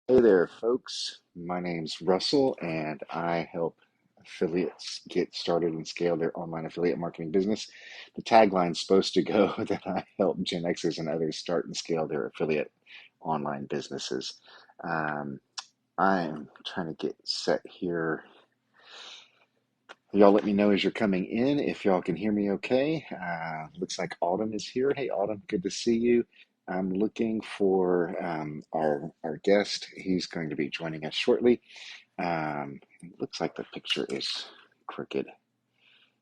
Hey there, folks. My name's Russell, and I help affiliates get started and scale their online affiliate marketing business. The tagline's supposed to go that I help Gen Xers and others start and scale their affiliate online businesses. Um, I'm trying to get set here. Y'all let me know as you're coming in if y'all can hear me okay. Looks like Autumn is here. Hey, Autumn, good to see you. I'm looking for our guest. He's going to be joining us shortly. It looks like the picture is crooked.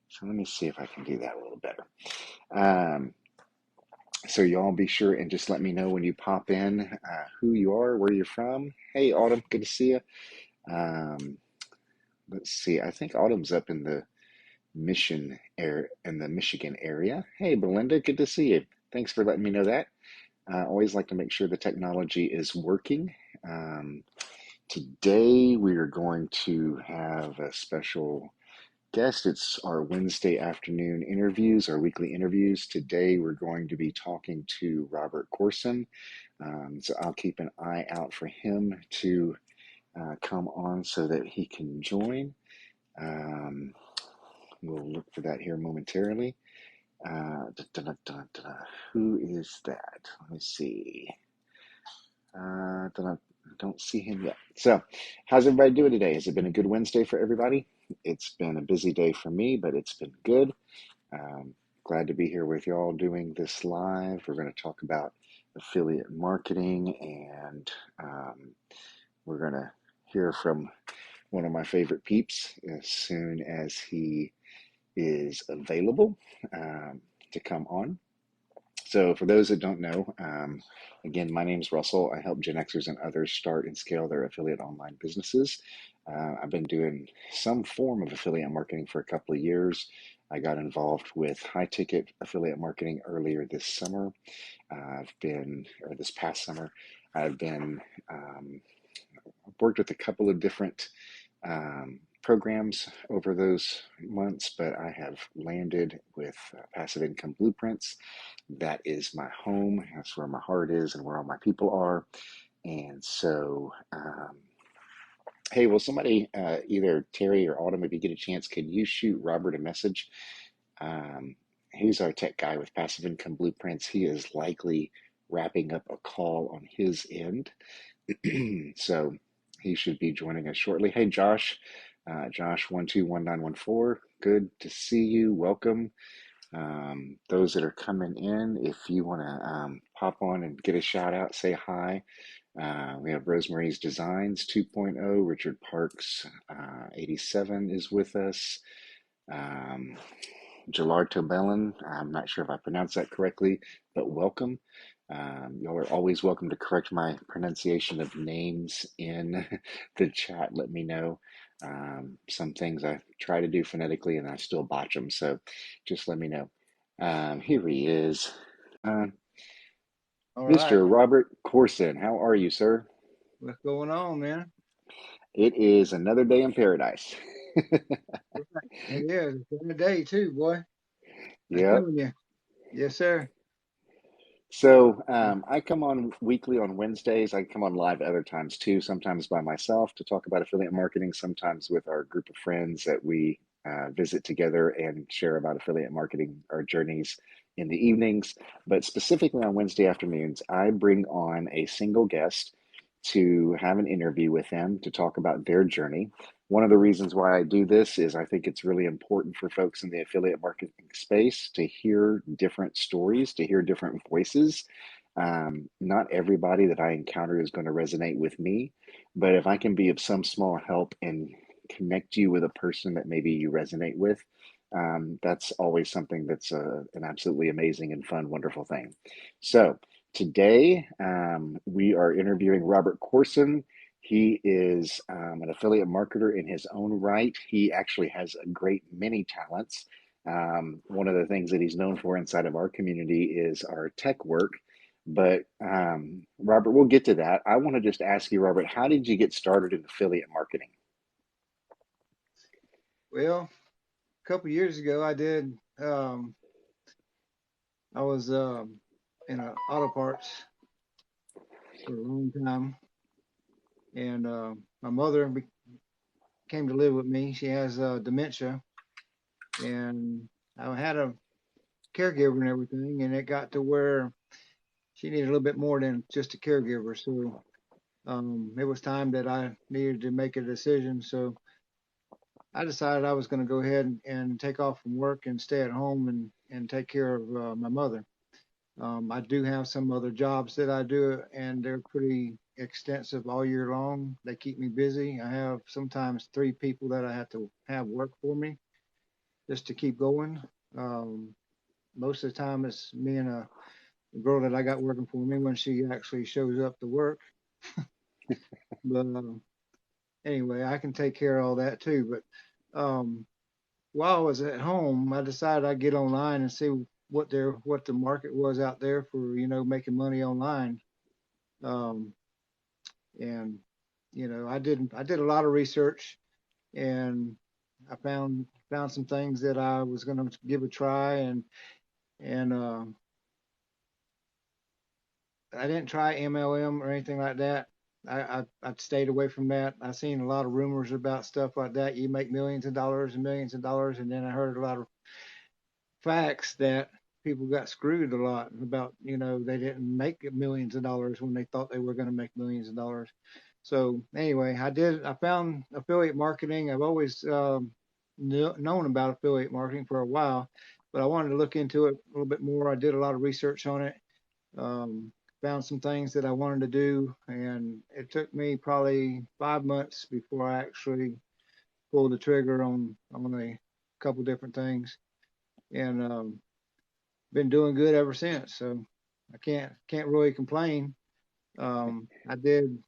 So let me see if I can do that a little better. Um, so y'all be sure and just let me know when you pop in who you are, where you're from. Hey, Autumn, good to see you. Um, let's see. I think Autumn's up in the Michigan area. Hey, Belinda, good to see you. Thanks for letting me know that. I always like to make sure the technology is working. Um, Today we are going to have a special guest. It's our Wednesday afternoon interviews, our weekly interviews. Today we're going to be talking to Robert Korson. So I'll keep an eye out for him to come on so that he can join. Um, we'll look for that here momentarily. Da, da, da, da, da. Who is that? Let me see. I don't see him yet. So, how's everybody doing today? Has it been a good Wednesday for everybody? It's been a busy day for me, but it's been good. Um, Glad to be here with y'all doing this live. We're going to talk about affiliate marketing, and we're going to hear from one of my favorite peeps as soon as he is available to come on. So, for those that don't know, again, my name is Russell. I help Gen Xers and others start and scale their affiliate online businesses. I've been doing some form of affiliate marketing for a couple of years. I got involved with high ticket affiliate marketing earlier this summer. Or this past summer, I've been worked with a couple of different programs over those months, but I have landed with Passive Income Blueprints. That is my home. That's where my heart is and where all my people are. And so, hey, will somebody, either Terry or Autumn, if you get a chance, could you shoot Robert a message? Um, he's our tech guy with Passive Income Blueprints. He is likely wrapping up a call on his end. So he should be joining us shortly. Hey, Josh, Josh121914. Good to see you. Welcome. Those that are coming in, if you want to pop on and get a shout out, say hi. We have Rosemary's Designs 2.0. Richard Parks 87 is with us. Um, Gelarto Bellin, I'm not sure if I pronounced that correctly, but welcome. Y'all are always welcome to correct my pronunciation of names in the chat. Let me know. Some things I try to do phonetically and I still botch them, so just let me know. Here he is. Uh, All right. Mr. Robert Korson, how are you, sir? What's going on, man? It is another day in paradise. Right. It is. It's been a day too, boy. I'm Yep. telling you. Yes, sir. So I come on weekly on Wednesdays. I come on live other times too, sometimes by myself to talk about affiliate marketing, sometimes with our group of friends that we visit together and share about affiliate marketing, our journeys in the evenings. But specifically on Wednesday afternoons, I bring on a single guest to have an interview with them to talk about their journey. One of the reasons why I do this is I think it's really important for folks in the affiliate marketing space to hear different stories, to hear different voices. Not everybody that I encounter is going to resonate with me, but if I can be of some small help and connect you with a person that maybe you resonate with, that's always something that's an absolutely amazing and fun, wonderful thing. So today we are interviewing Robert Korson. He is an affiliate marketer in his own right. He actually has a great many talents. One of the things that he's known for inside of our community is our tech work. But Robert, we'll get to that. I want to just ask you, Robert, how did you get started in affiliate marketing? Well, a couple years ago, I was in auto parts for a long time, and my mother came to live with me. She has dementia, and I had a caregiver and everything, and it got to where she needed a little bit more than just a caregiver. So it was time that I needed to make a decision. So I decided I was going to go ahead and take off from work and stay at home and take care of my mother. I do have some other jobs that I do, and they're pretty extensive all year long. They keep me busy. I have sometimes three people that I have to have work for me just to keep going. Um, Most of the time, it's me and a girl that I got working for me when she actually shows up to work. But anyway, I can take care of all that too. But while I was at home, I decided I'd get online and see what the market was out there for making money online. Um, and I did a lot of research, and I found some things that I was going to give a try, and I didn't try MLM or anything like that. I stayed away from that. I seen a lot of rumors about stuff like that. You make millions of dollars and millions of dollars, and then I heard a lot of facts that people got screwed a lot about, they didn't make millions of dollars when they thought they were going to make millions of dollars. So anyway, I found affiliate marketing. I've always known about affiliate marketing for a while, but I wanted to look into it a little bit more. I did a lot of research on it. Um, Found some things that I wanted to do, and it took me probably 5 months before I actually pulled the trigger on a couple different things. And been doing good ever since. So I can't really complain. I did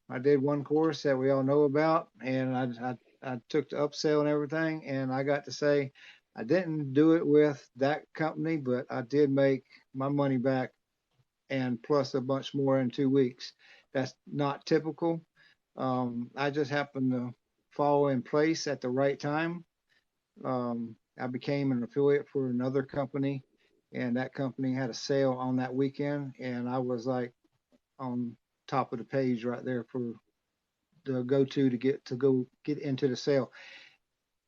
one course that we all know about, and I took the upsell and everything, and I got to say I didn't do it with that company, but I did make my money back and plus a bunch more in 2 weeks. That's not typical. I just happened to fall in place at the right time. I became an affiliate for another company, and that company had a sale on that weekend, and I was like on top of the page right there for the go get into the sale.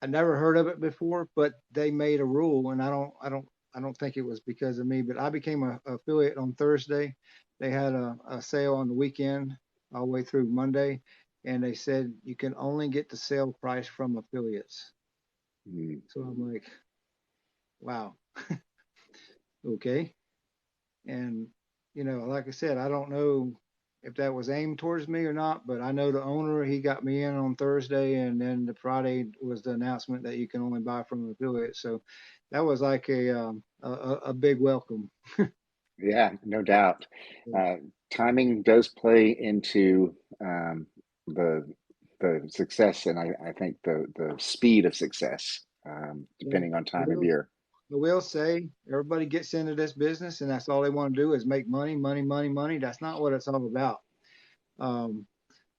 I never heard of it before, but they made a rule, and I don't think it was because of me, but I became a affiliate on Thursday. They had a sale on the weekend all the way through Monday, and they said you can only get the sale price from affiliates. Mm. So I'm like, wow, okay. And like I said, I don't know if that was aimed towards me or not, but I know the owner, he got me in on Thursday, and then the Friday was the announcement that you can only buy from an affiliate. So that was like a big welcome. Yeah, no doubt. Uh, Timing does play into the success, and I think the speed of success, Yeah. depending on I time of will, year. I will say everybody gets into this business and that's all they want to do is make money, money, money, money. That's not what it's all about. Um,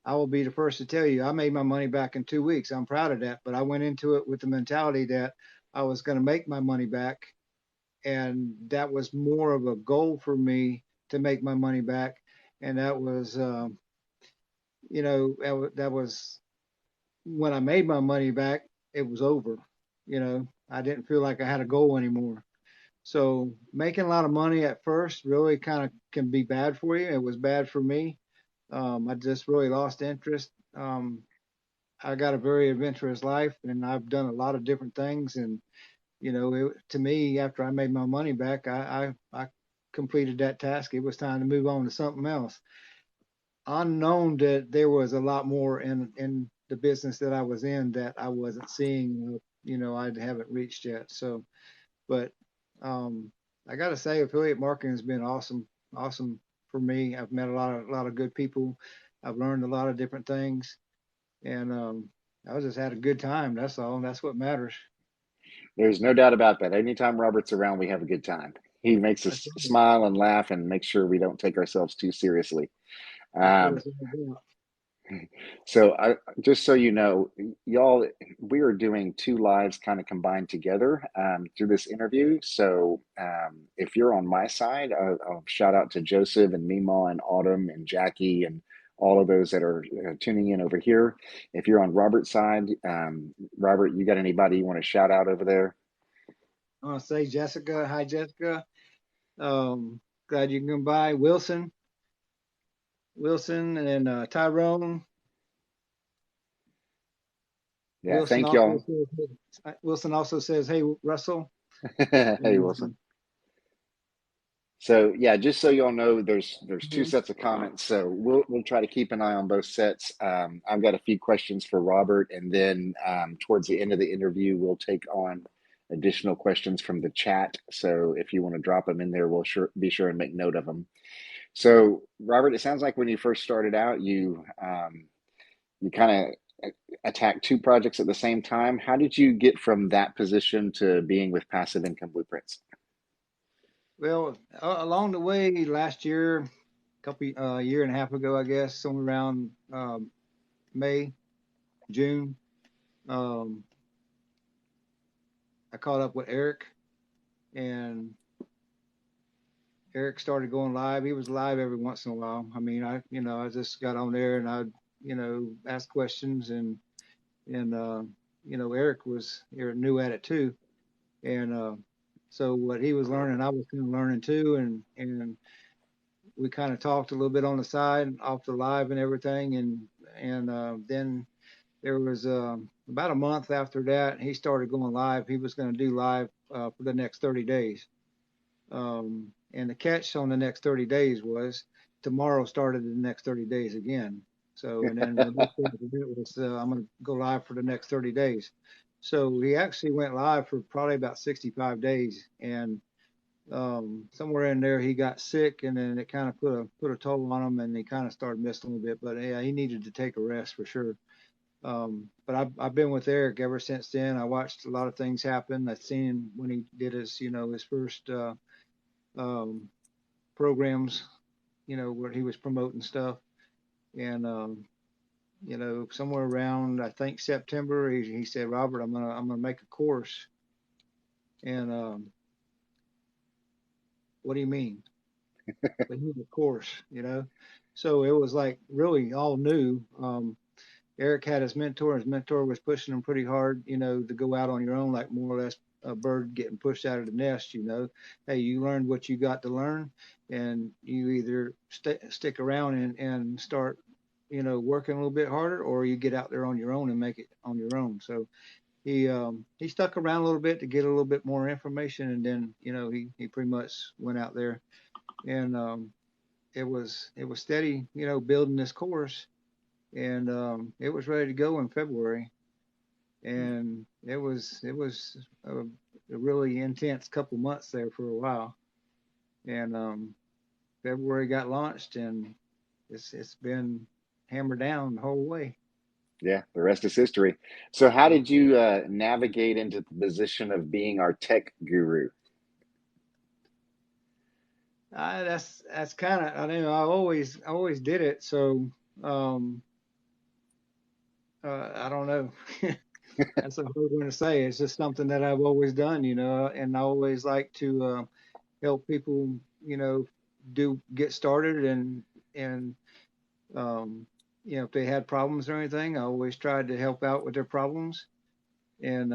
I will be the first to tell you, I made my money back in 2 weeks. I'm proud of that, but I went into it with the mentality that I was going to make my money back. And that was more of a goal for me to make my money back. And that was, that was when I made my money back, it was over. I didn't feel like I had a goal anymore. So making a lot of money at first really kind of can be bad for you. It was bad for me. I just really lost interest. I got a very adventurous life, and I've done a lot of different things. And to me, after I made my money back, I completed that task. It was time to move on to something else. Unknown that there was a lot more in the business that I was in that I wasn't seeing. I haven't reached yet. So, but um, I got to say, affiliate marketing has been awesome, awesome for me. I've met a lot of good people. I've learned a lot of different things, and I just had a good time. That's all. That's what matters. There's no doubt about that. Anytime Robert's around, we have a good time. He makes That's us right. smile and laugh and make sure we don't take ourselves too seriously. That's what Um, it's all about. so just so you know, y'all, we are doing two lives kind of combined together through this interview. So if you're on my side, I'll shout out to Joseph and Mima and Autumn and Jackie and all of those that are tuning in over here. If you're on Robert's side, Robert, you got anybody you want to shout out over there? I want to say Jessica. Hi, Jessica. Um, Glad you can come by. Wilson, and Tyrone. Yeah, thank y'all. Wilson also says, "Hey, Russell." Hey, And, Wilson. So yeah, just so y'all know, there's two Mhm. sets of comments. So we'll try to keep an eye on both sets. I've got a few questions for Robert, and then towards the end of the interview, we'll take on additional questions from the chat. So if you want to drop them in there, we'll be sure and make note of them. So Robert, it sounds like when you first started out, you kind of attacked two projects at the same time. How did you get from that position to being with Passive Income Blueprints? well, along the way, last year, couple year and a half ago, I guess, somewhere around May, June, um, I caught up with Eric, and Eric started going live. He was live every once in a while. I mean, I just got on there and I, ask questions and Eric was new at it too, and so what he was learning, I was kind of learning too, and we kind of talked a little bit on the side, off the live and everything, and then there was about a month after that he started going live. He was going to do live for the next 30 days. And the catch on the next 30 days was tomorrow started the next 30 days again. So, and then the next thing to do was I'm going to go live for the next 30 days. So he actually went live for probably about 65 days. And somewhere in there, he got sick and then it kind of put a toll on him and he kind of started missing a little bit. But yeah, he needed to take a rest for sure. But I've been with Eric ever since then. I watched a lot of things happen. I've seen him when he did his first um, programs, where he was promoting stuff. And somewhere around I think September, he said, Robert, I'm gonna make a course. And what do you mean? But he had a course. So it was like really all new. Eric had his mentor. His mentor was pushing him pretty hard, to go out on your own, like more or less a bird getting pushed out of the nest. Hey, you learned what you got to learn, and you either stick around and start, working a little bit harder, or you get out there on your own and make it on your own. So he stuck around a little bit to get a little bit more information, and then he pretty much went out there, and it was steady, building this course, and it was ready to go in February, and it was a really intense couple months there for a while, and February got launched, and it's been hammered down the whole way. Yeah, the rest is history. So, how So did you navigate into the position of being our tech guru? that's kind of I always did it, so um, I don't know. That's a hard one to say. It's just something that I've always done, and I always like to help people, you know, do get started and um, if they had problems or anything, I always tried to help out with their problems and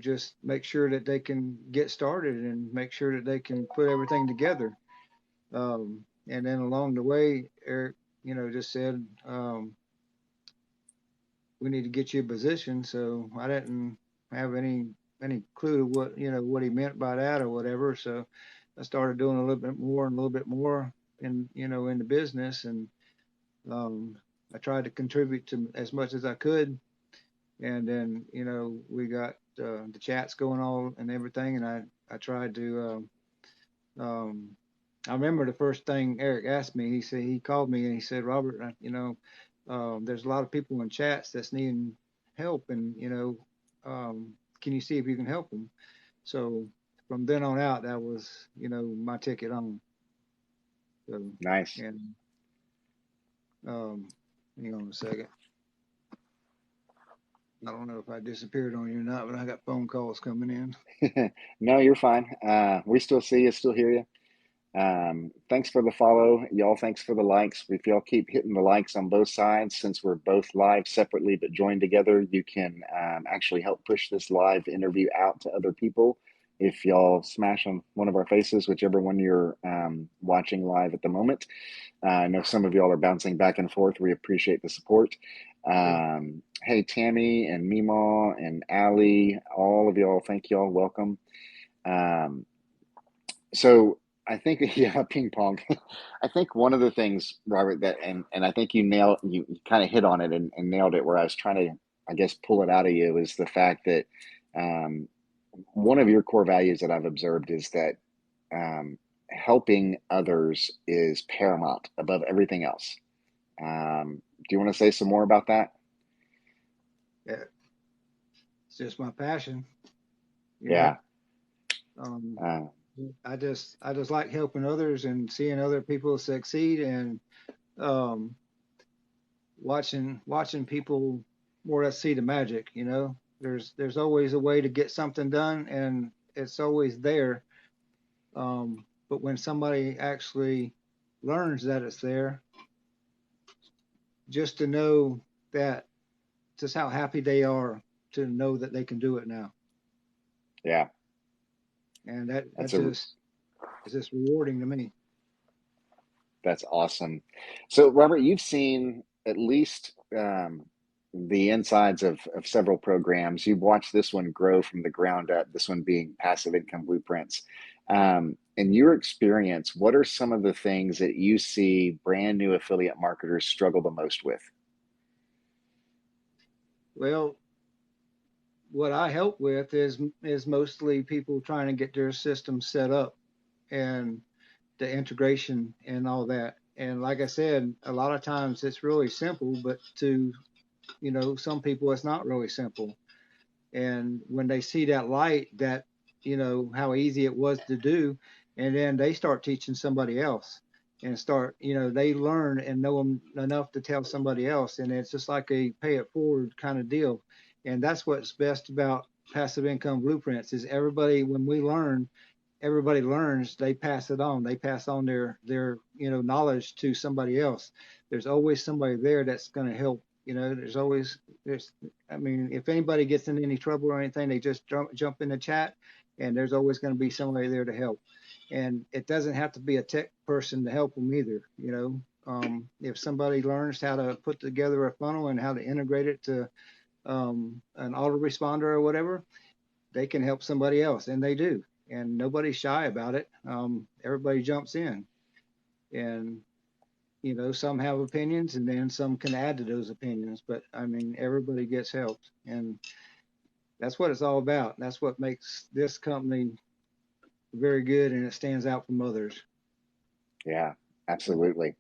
just make sure that they can get started and make sure that they can put everything together. And then along the way, Eric, just said, we need to get you a position. So I didn't have any clue what he meant by that or whatever. So I started doing a little bit more and a little bit more in the business, and um, I tried to contribute to as much as I could. And then we got the chats going on and everything, and I tried to. I remember the first thing Eric asked me. He called me and he said, Robert, there's a lot of people in chats that's needing help, and can you see if you can help them? So from then on out, that was my ticket on. So Nice. and um, hang on a second. I don't know if I disappeared on you or not, but I got phone calls coming in. No, you're fine. We still see you, still hear you. Thanks for the follow, y'all. Thanks for the likes. If y'all keep hitting the likes on both sides, since we're both live separately but joined together, you can actually help push this live interview out to other people. If y'all smash on one of our faces, whichever one you're watching live at the moment. I know some of y'all are bouncing back and forth. We appreciate the support. Sure. Hey, Tammy and Mima and Allie, all of y'all, thank y'all. Welcome. Um, so I think yeah, ping pong. I think one of the things, Robert, that and I think you kind of hit on it and nailed it where I was trying to, I guess, pull it out of you is the fact that um, one of your core values that I've observed is that helping others is paramount above everything else. Do you want to say some more about that? Yeah, it's just my passion, you know. Yeah. Um, Uh, I just like helping others and seeing other people succeed and um, watching people more or less see the magic. There's always a way to get something done, and it's always there. But when somebody actually learns that it's there, just to know that, just how happy they are to know that they can do it now, yeah. and that That's a just is just rewarding to me. That's awesome. So, Robert, you've seen at least the insides of several programs. You've watched this one grow from the ground up, this one being Passive Income Blueprints. In your experience, what are some of the things that you see brand new affiliate marketers struggle the most with? Well, what I help with is mostly people trying to get their system set up and the integration and all that. And like I said, a lot of times it's really simple, but to some people it's not really simple. And when they see that light, that how easy it was to do, and then they start teaching somebody else and start they learn and know them enough to tell somebody else, and it's just like a pay it forward kind of deal. And that's what's best about passive income blueprints is everybody, when we learn, everybody learns, they pass it on, they pass on their knowledge to somebody else. There's always somebody there that's going to help. There's I mean, if anybody gets in any trouble or anything, they just jump in the chat, and there's always going to be somebody there to help. And it doesn't have to be a tech person to help them either. If somebody learns how to put together a funnel and how to integrate it to an autoresponder or whatever, they can help somebody else, and they do. And nobody's shy about it. Everybody jumps in, and some have opinions, and then some can add to those opinions. But I mean, everybody gets helped, and that's what it's all about. That's what makes this company very good, and it stands out from others. Yeah, absolutely.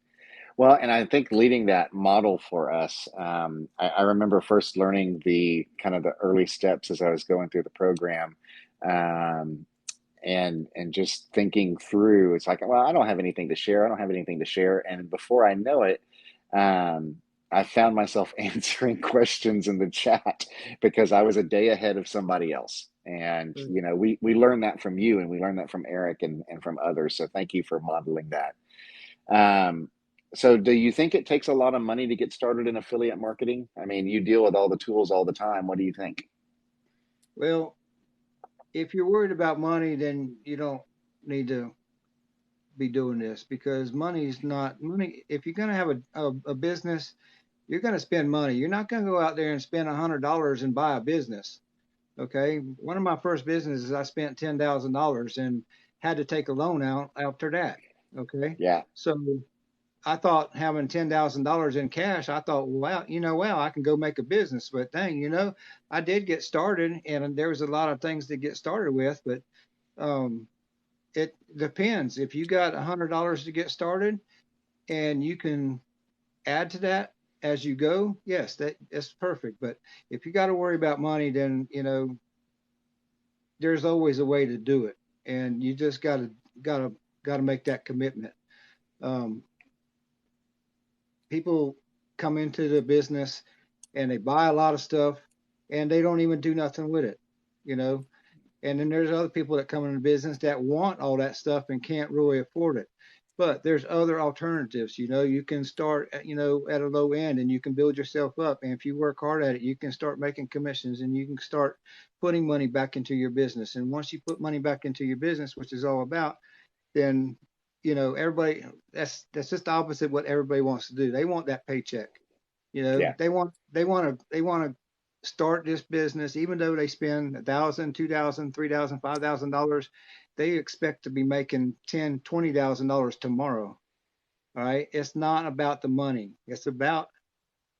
Well, and I think leading that model for us, I remember first learning the kind of the early steps as I was going through the program. Um, and just thinking through it's like, well, I don't have anything to share, I don't have anything to share, and before I know it, um, I found myself answering questions in the chat because I was a day ahead of somebody else. And we learned that from you, and we learned that from Eric and from others, so thank you for modeling that. So do you think it takes a lot of money to get started in affiliate marketing? I mean, you deal with all the tools all the time. What do you think? Well, if you're worried about money, then you don't need to be doing this, because money's not money. If you're going to have a business, you're going to spend money. You're not going to go out there and spend $100 and buy a business. Okay. One of my first businesses, I spent $10,000 and had to take a loan out after that. Okay. Yeah, So I thought having $10,000 in cash, I thought, wow, I can go make a business. But dang, I did get started, and there was a lot of things to get started with. But um, it depends. If you got $100 to get started and you can add to that as you go, yes, that's perfect. But if you got to worry about money, then there's always a way to do it, and you just gotta make that commitment. Um, People come into the business and they buy a lot of stuff, and they don't even do nothing with it. You know, And then there's other people that come into business that want all that stuff and can't really afford it. But there's other alternatives. You can start at a low end and you can build yourself up. And if you work hard at it, you can start making commissions and you can start putting money back into your business. And once you put money back into your business, which is all about, then everybody, that's just the opposite of what everybody wants to do. They want that paycheck. Yeah. They want to start this business, even though they spend $1,000, $2,000, $3,000, $5,000. They expect to be making $10,000, $20,000 tomorrow. All right, it's not about the money. It's about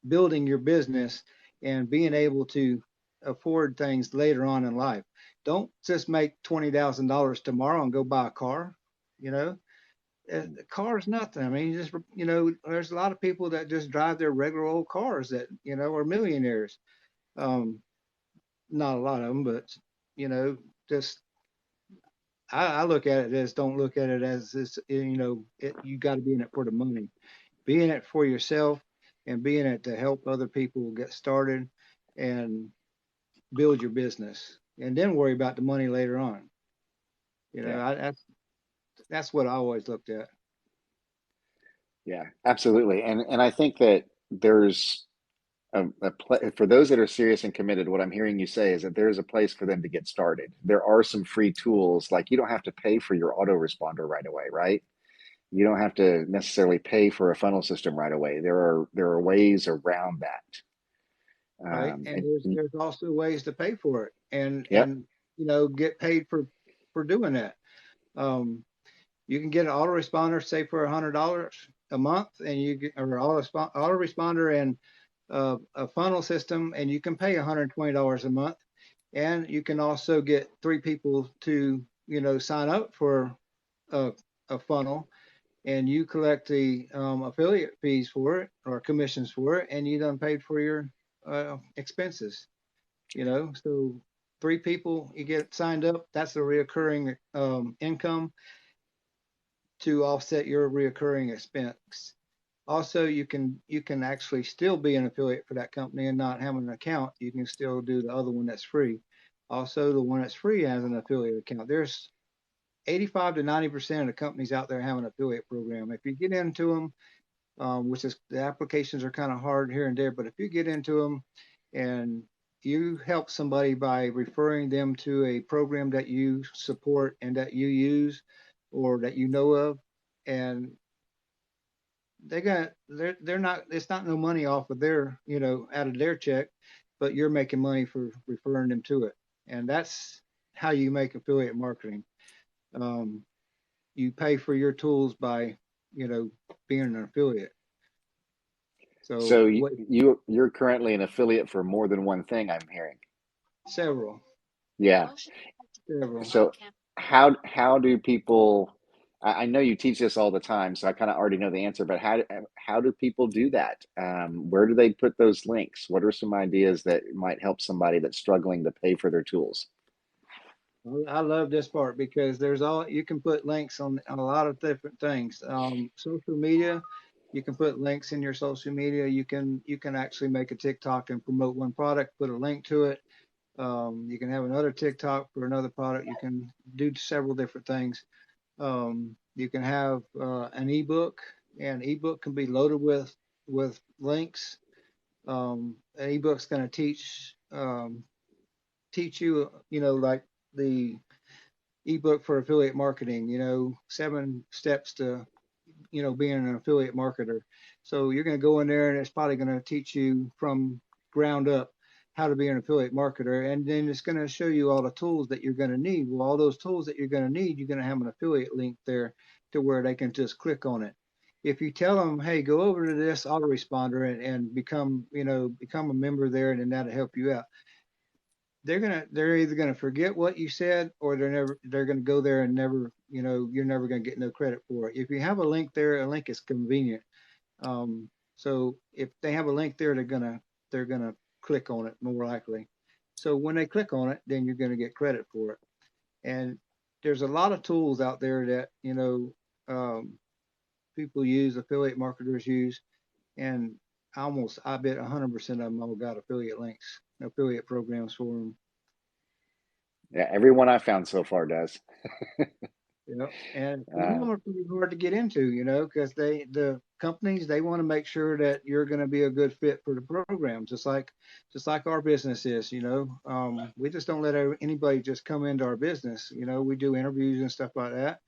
building your business and being able to afford things later on in life. Don't just make $20,000 tomorrow and go buy a car. You know, the car is nothing. I mean, there's a lot of people that just drive their regular old cars that are millionaires. Um, Not a lot of them, but you know, just I look at it as don't look at it as this. You got to be in it for the money. Be in it for yourself, and be in it to help other people get started and build your business, and then worry about the money later on. Yeah. That's what I always looked at. Yeah, absolutely. And I think that there's for those that are serious and committed, what I'm hearing you say is that there's a place for them to get started. There are some free tools, like you don't have to pay for your autoresponder right away, right? You don't have to necessarily pay for a funnel system right away. There are ways around that. Right? And And there's also ways to pay for it, and yep, get paid for doing that. Um, you can get an autoresponder, say for $100 a month, and you get or autoresponder and a funnel system, and you can pay $120 a month, and you can also get three people to sign up for a, a funnel, and you collect the affiliate fees for it or commissions for it, and you done paid for your expenses. So three people you get signed up, that's a reoccurring income to offset your reoccurring expense. Also, you can actually still be an affiliate for that company and not have an account. You can still do the other one that's free. Also, the one that's free has an affiliate account. There's 85 to 90% of the companies out there have an affiliate program. If you get into them, which is the applications are kind of hard here and there, but if you get into them and you help somebody by referring them to a program that you support and that you use or that you know of, and they're not, it's not no money off of their out of their check, but you're making money for referring them to it, and that's how you make affiliate marketing. um, you pay for your tools by you know being an affiliate. So so what? you're currently an affiliate for more than one thing, I'm hearing. Several. Yeah. Several. So how do people? I know you teach this all the time, so I kind of already know the answer. But how do people do that? Where do they put those links? What are some ideas that might help somebody that's struggling to pay for their tools? I love this part because there's all you can put links on a lot of different things. Social media, you can put links in your social media. You can actually make a TikTok and promote one product, put a link to it. You can have another TikTok for another product. You can do several different things. You can have an ebook, and ebook can be loaded with links. An ebook's going to teach you, like the ebook for affiliate marketing, 7 steps to, being an affiliate marketer. So you're going to go in there and it's probably going to teach you from ground up how to be an affiliate marketer. And then it's going to show you all the tools that you're going to need. Well, all those tools that you're going to need, you're going to have an affiliate link there to where they can just click on it. If you tell them, hey, go over to this autoresponder and become a member there, and then that'll help you out. They're either gonna forget what you said, or they're gonna go there and never, you're never gonna get no credit for it. If you have a link there, a link is convenient. So if they have a link there, they're gonna click on it more likely. So when they click on it, then you're gonna get credit for it. And there's a lot of tools out there that people use, affiliate marketers use, and I bet 100% of them all got affiliate links, affiliate programs for them. Yeah, everyone I found so far does. You know, and some of Uh, them are pretty hard to get into, you know, because the companies, they want to make sure that you're going to be a good fit for the program, just like our business is, you know. We just don't let anybody just come into our business. You know, we do interviews and stuff like that,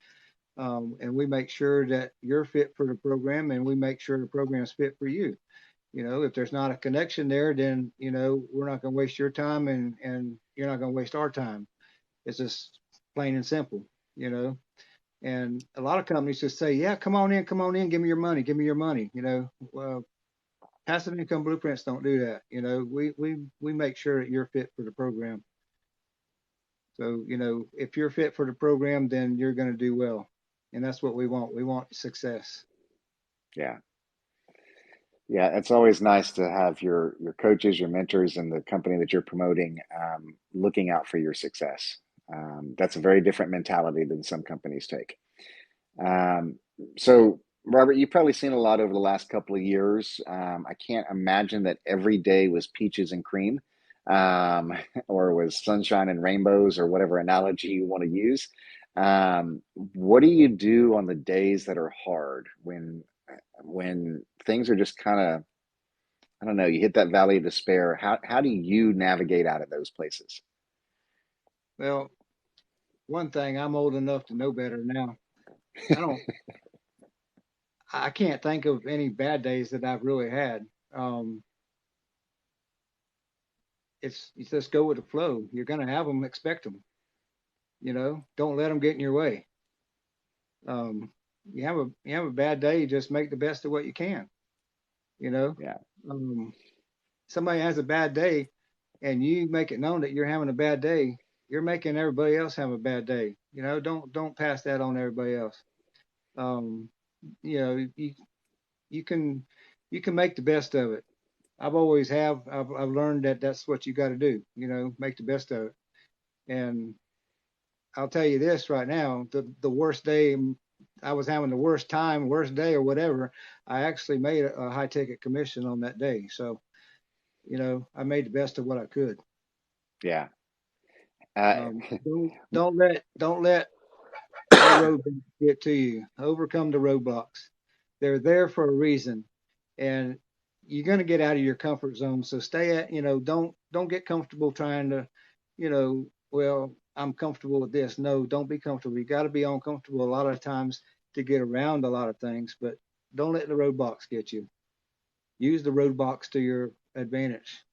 and we make sure that you're fit for the program, and we make sure the program's fit for you. You know, if there's not a connection there, then, you know, we're not going to waste your time, and you're not going to waste our time. It's just plain and simple, you know. And a lot of companies just say, "Yeah, come on in, give me your money." You know, well, passive income blueprints don't do that. You know, we make sure that you're fit for the program. So, you know, if you're fit for the program, then you're going to do well, and that's what we want. We want success. yeah, yeah. It's always nice to have your coaches, your mentors, and the company that you're promoting looking out for your success. That's a very different mentality than some companies take. Um, so, Robert, you've probably seen a lot over the last couple of years. I can't imagine that every day was peaches and cream, um, or was sunshine and rainbows, or whatever analogy you want to use. What do you do on the days that are hard when things are just kind of, I don't know, you hit that valley of despair? How do you navigate out of those places? Well, one thing, I'm old enough to know better now. I don't, I can't think of any bad days that I've really had. Um, it's you just go with the flow. You're gonna have them, expect them. You know, don't let them get in your way. Um, you have a bad day, just make the best of what you can. You know, Yeah, um, somebody has a bad day, and you make it known that you're having a bad day. You're making everybody else have a bad day. You know, don't pass that on to everybody else. Um, you know, you can you can make the best of it. I've learned that that's what you got to do. You know, make the best of it. And I'll tell you this right now: the worst day I was having, the worst time, worst day, or whatever, I actually made a high ticket commission on that day. So, you know, I made the best of what I could. yeah. Uh, Don't let the roadblocks get to you. Overcome the roadblocks. They're there for a reason, and you're going to get out of your comfort zone. So stay at, you know, don't get comfortable trying to, you know, well, I'm comfortable with this. No, don't be comfortable. You got to be uncomfortable a lot of times to get around a lot of things, but don't let the roadblocks get you. Use the roadblocks to your advantage.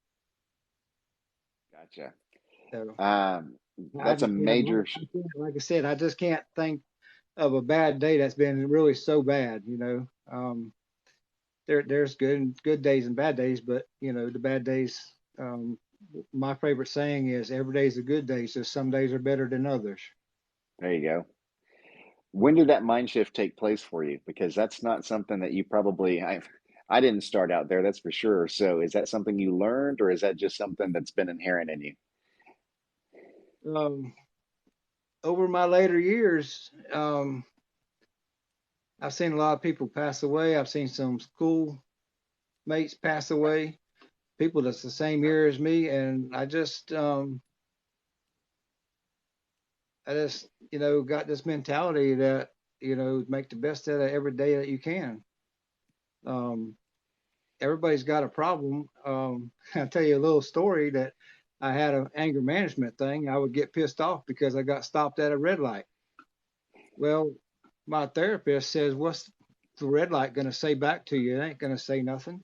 gotcha. So Um, I that's a just, yeah, major. like I said, I just can't think of a bad day that's been really so bad. You know, there's good days and bad days, but you know the bad days. My favorite saying is every day is a good day. So some days are better than others. There you go. When did that mind shift take place for you? Because that's not something that you probably, I didn't start out there, that's for sure. So is that something you learned, or is that just something that's been inherent in you? Um, Over my later years, I've seen a lot of people pass away. I've seen some school mates pass away, people that's the same year as me, and I just, you know, got this mentality that, you know, make the best out of every day that you can. Um, Everybody's got a problem. I'll tell you a little story that I had an anger management thing. I would get pissed off because I got stopped at a red light. Well, my therapist says, "What's the red light going to say back to you? It ain't going to say nothing.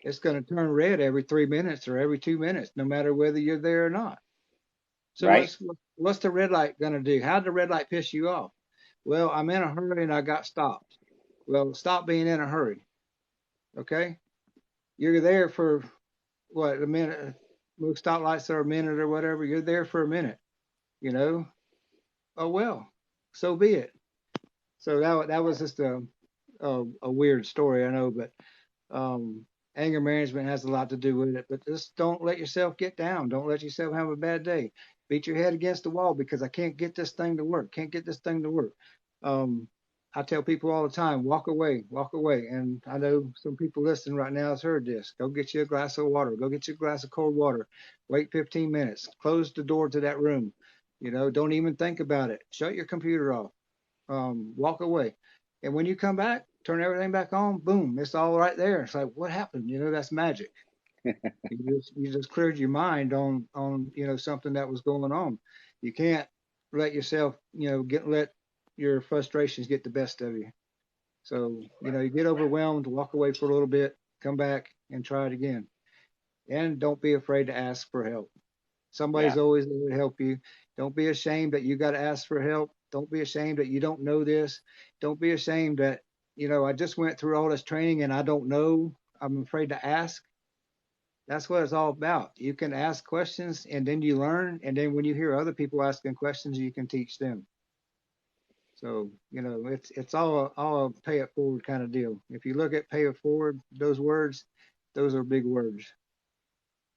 It's going to turn red every 3 minutes or every 2 minutes, no matter whether you're there or not. So Right? what's the red light going to do? How'd the red light piss you off? Well, I'm in a hurry and I got stopped. Well, stop being in a hurry. Okay, you're there for what, a minute? Most stoplights are a minute or whatever. You're there for a minute. You know. Oh well, so be it. So that was just a weird story, I know, but anger management has a lot to do with it. But just don't let yourself get down. Don't let yourself have a bad day. Beat your head against the wall because I can't get this thing to work. Can't get this thing to work. Um, I tell people all the time, walk away, walk away. And I know some people listening right now has heard this. Go get you a glass of water. Go get you a glass of cold water. Wait 15 minutes. Close the door to that room. Don't even think about it. Shut your computer off. Walk away. And when you come back, turn everything back on. Boom, it's all right there. It's like, what happened? That's magic. You just cleared your mind on something that was going on. You can't let yourself let your frustrations get the best of you. So you get overwhelmed, walk away for a little bit, come back and try it again. And don't be afraid to ask for help. Yeah, Somebody's always there to help you. Don't be ashamed that you got to ask for help. Don't be ashamed that you don't know this. Don't be ashamed that I just went through all this training and I don't know. I'm afraid to ask. That's what it's all about. You can ask questions and then you learn. And then when you hear other people asking questions, you can teach them. So, it's all a pay it forward kind of deal. If you look at pay it forward, those words, those are big words.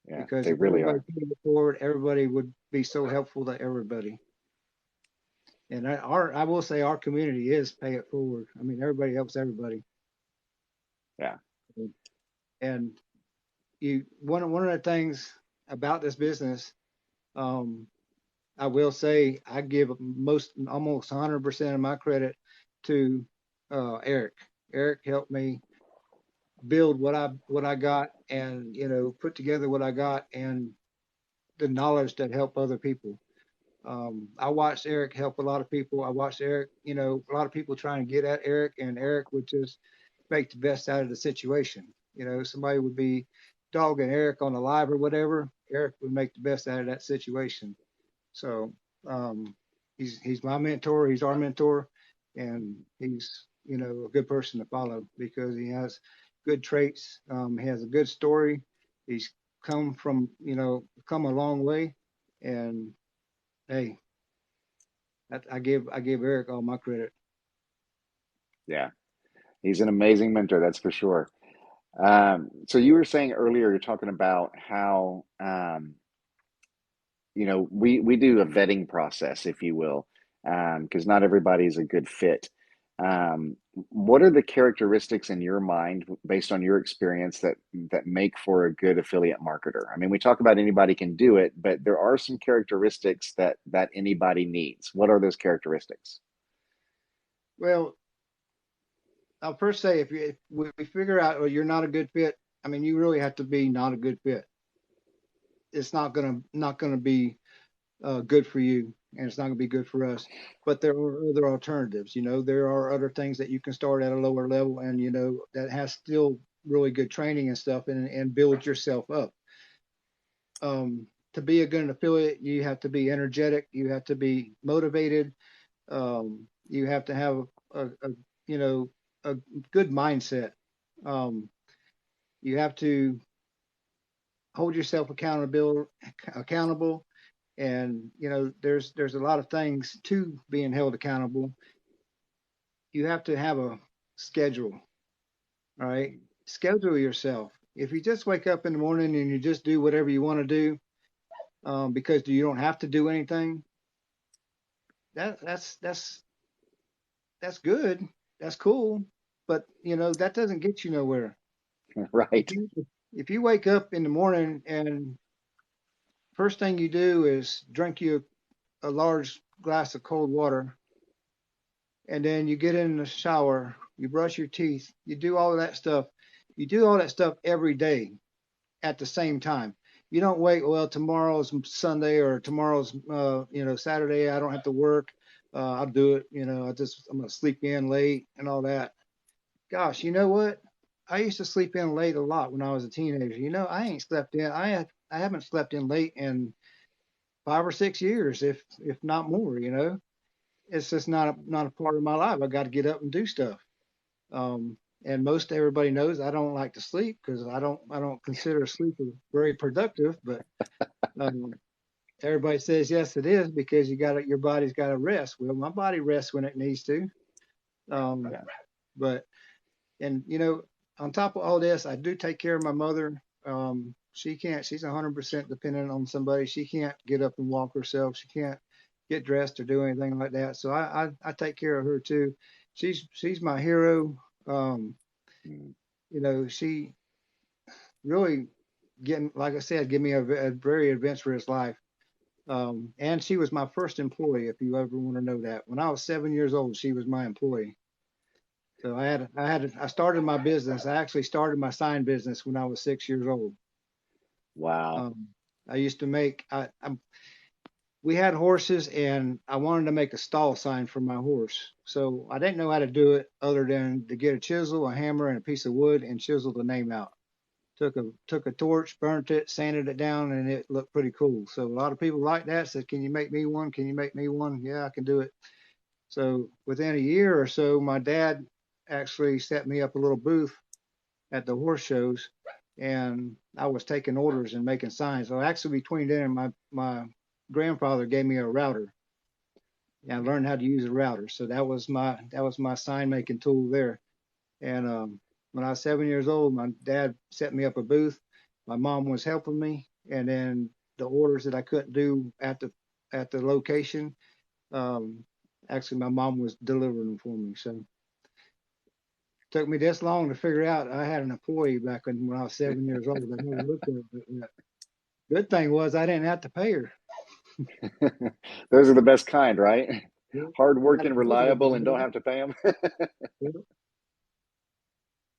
yeah, Because they if really everybody are. paid it forward, everybody would be so helpful to everybody. And I will say our community is pay it forward. I mean, everybody helps everybody. Yeah, And one of the things about this business, um, I will say I give almost 100% of my credit to Eric. Eric helped me build what I got, and put together what I got, and the knowledge that help other people. I watched Eric help a lot of people. I watched Eric, a lot of people trying to get at Eric, and Eric would just make the best out of the situation. Somebody would be dogging Eric on the live or whatever. Eric would make the best out of that situation. So um, he's my mentor. He's our mentor, and he's a good person to follow because he has good traits. He has a good story. He's come a long way, and hey, I give Eric all my credit. yeah. He's an amazing mentor, that's for sure. So you were saying earlier, you're talking about how we do a vetting process, if you will, because not everybody's a good fit. What are the characteristics in your mind, based on your experience, that make for a good affiliate marketer? I mean, we talk about anybody can do it, but there are some characteristics that anybody needs. What are those characteristics? Well, I'll first say if we figure out you're not a good fit, I mean you really have to be not a good fit. It's not gonna be good for you, and it's not gonna be good for us. But there are other alternatives. There are other things that you can start at a lower level, and that has still really good training and stuff, and build yourself up. To be a good affiliate, you have to be energetic. You have to be motivated. You have to have a you know a good mindset. Um, you have to hold yourself accountable, and there's a lot of things to being held accountable. You have to have a schedule. All right, schedule yourself. If you just wake up in the morning and you just do whatever you want to do, because you don't have to do anything, that's good. That's cool, but that doesn't get you nowhere. If Right. you if you wake up in the morning and first thing you do is drink you a large glass of cold water, and then you get in the shower, you brush your teeth, you do all of that stuff. You do all that stuff every day at the same time. You don't wait, well, tomorrow's Sunday or tomorrow's Saturday, I don't have to work. I'll do it. I'm gonna sleep in late and all that. Gosh, you know what? I used to sleep in late a lot when I was a teenager. I ain't slept in. I haven't slept in late in 5 or 6 years, if not more. It's just not a part of my life. I got to get up and do stuff. And most everybody knows I don't like to sleep because I don't consider sleep very productive. But um, everybody says yes, it is because your body's got to rest. Well, my body rests when it needs to. Um, Yeah. but and on top of all this, I do take care of my mother. She can't. She's 100% dependent on somebody. She can't get up and walk herself. She can't get dressed or do anything like that. So I take care of her too. She's my hero. Um, Mm. she really, getting like I said, give me a very adventurous life. And she was my first employee, if you ever want to know that. When I was 7 years old, she was my employee. So I started my business. I actually started my sign business when I was 6 years old. Wow. Um, I used to make, we had horses and I wanted to make a stall sign for my horse. So I didn't know how to do it other than to get a chisel, a hammer, and a piece of wood and chisel the name out. Took a torch, burnt it, sanded it down, and it looked pretty cool. So a lot of people like that said, "Can you make me one? Can you make me one?" Yeah, I can do it. So within a year or so, my dad actually set me up a little booth at the horse shows, and I was taking orders and making signs. So actually, between then, my grandfather gave me a router. And I learned how to use a router. So that was my sign making tool there. And when I was 7 years old, my dad set me up a booth. My mom was helping me, and then the orders that I couldn't do at the location, um, actually my mom was delivering them for me. So it took me this long to figure out I had an employee back when I was 7 years old. I never looked at it. But good thing was I didn't have to pay her. Those are the best kind, right? Yeah, Hard I got a working, good reliable, and don't one. have to pay them. Yeah.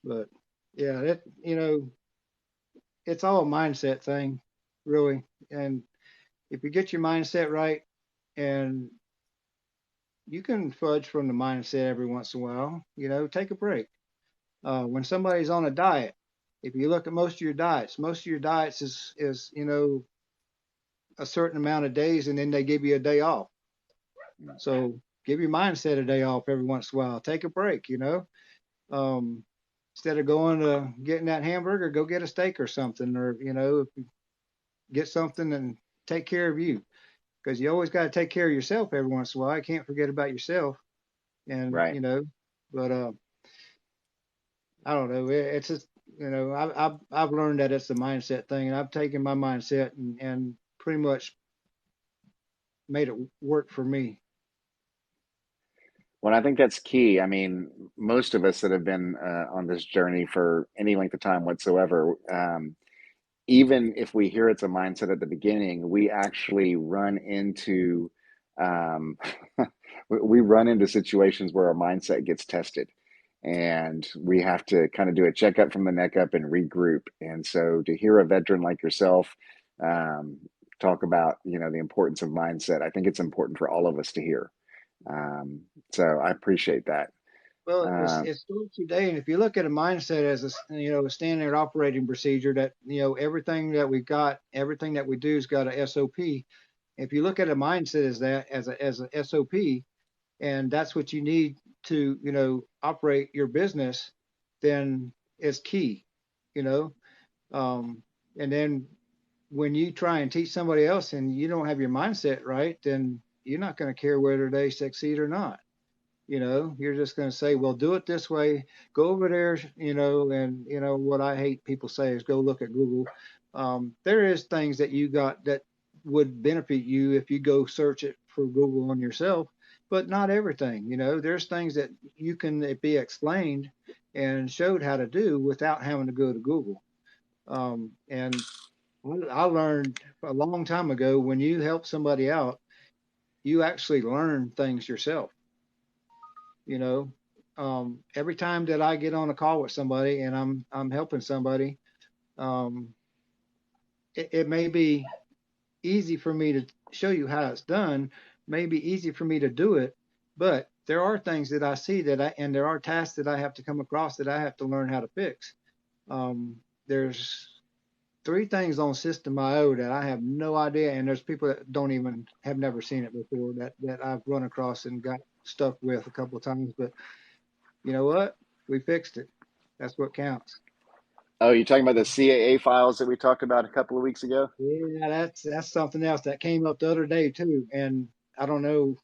But yeah, it's all a mindset thing, really. And if you get your mindset right, and you can fudge from the mindset every once in a while, take a break. When somebody's on a diet, if you look at most of your diets is a certain amount of days, and then they give you a day off. So give your mindset a day off every once in a while. Take a break. Um, Instead of going to getting that hamburger, go get a steak or something, or get something and take care of you, because you always got to take care of yourself every once in a while. I can't forget about yourself, and Right. but I don't know. It's just I've learned that it's a mindset thing, and I've taken my mindset and pretty much made it work for me. Well, I think that's key. I mean, most of us that have been on this journey for any length of time whatsoever, even if we hear it's a mindset at the beginning, we actually run into um, we run into situations where our mindset gets tested, and we have to kind of do a checkup from the neck up and regroup. And so, to hear a veteran like yourself um, talk about the importance of mindset, I think it's important for all of us to hear. Um, so I appreciate that. Well, Uh, it starts today, and if you look at a mindset as a standard operating procedure, that everything that we got, everything that we do has got a SOP. If you look at a mindset as that as a SOP, and that's what you need to operate your business, then it's key. You know, um, and then when you try and teach somebody else and you don't have your mindset right, then you're not going to care whether they succeed or not. You're just going to say, well, do it this way, go over there, and what I hate people say is go look at Google. There is things that you got that would benefit you if you go search it for Google on yourself, but not everything. There's things that you can be explained and showed how to do without having to go to Google. And I learned a long time ago, when you help somebody out, you actually learn things yourself. you know every time that I get on a call with somebody and I'm helping somebody, um it may be easy for me to show you how it's done, may be easy for me to do it, but there are things that I see and there are tasks that I have to come across that I have to learn how to fix. There's three things on System IO that I have no idea, and there's people that don't even have never seen it before, that I've run across and got stuck with a couple of times. But you know what? We fixed it. That's what counts. oh, you're talking about the CAA files that we talked about a couple of weeks ago? Yeah, that's something else that came up the other day too. And I don't know,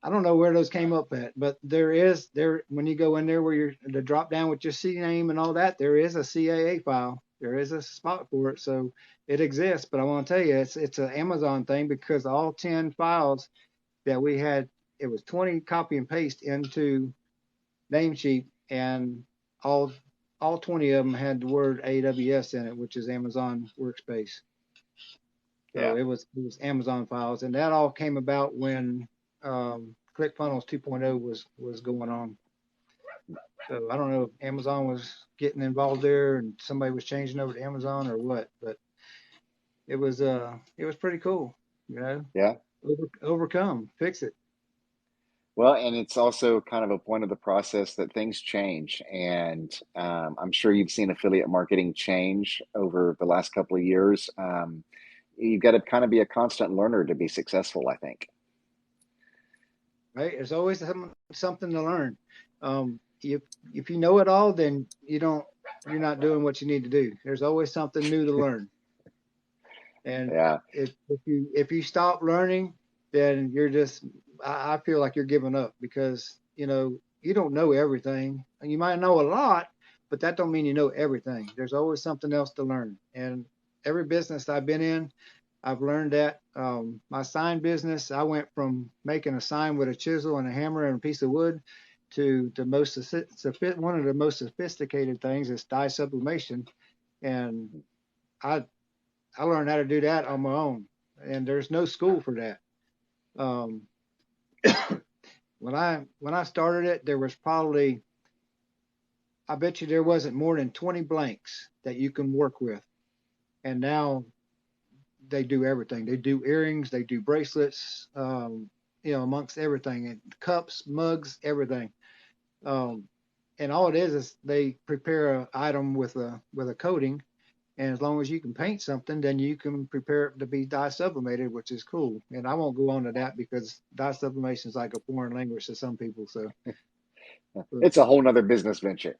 I don't know where those came up at, but there when you go in there where you're the drop down with your C name and all that, there is a CAA file. There is a spot for it, so it exists. But I want to tell you, it's an Amazon thing, because all 10 files that we had, it was 20 copy and paste into Namecheap, and all all 20 of them had the word AWS in it, which is Amazon Workspace. So Yeah. it was Amazon files, and that all came about when ClickFunnels 2.0 was going on. So I don't know if Amazon was getting involved there and somebody was changing over to Amazon or what, but it was pretty cool, you know. Yeah. Overcome, fix it. Well, and it's also kind of a point of the process that things change. And I'm sure you've seen affiliate marketing change over the last couple of years. You've got to kind of be a constant learner to be successful, I think. Right? There's always something to learn. If you know it all, then you're not doing what you need to do. There's always something new to learn. And Yeah. if you stop learning, then I feel like you're giving up because you don't know everything. And you might know a lot, but that don't mean you know everything. There's always something else to learn. And every business I've been in, I've learned that. My sign business, I went from making a sign with a chisel and a hammer and a piece of wood to one of the most sophisticated things is dye sublimation. And I I learned how to do that on my own, and there's no school for that. Um, when I started it, there was probably I bet you there wasn't more than 20 blanks that you can work with, and now they do everything. They do earrings, they do bracelets, amongst everything, and cups, mugs, everything. Um, and all it is they prepare an item with a coating. And as long as you can paint something, then you can prepare it to be dye sublimated, which is cool. And I won't go on to that because dye sublimation is like a foreign language to some people. So, but It's a whole nother business venture.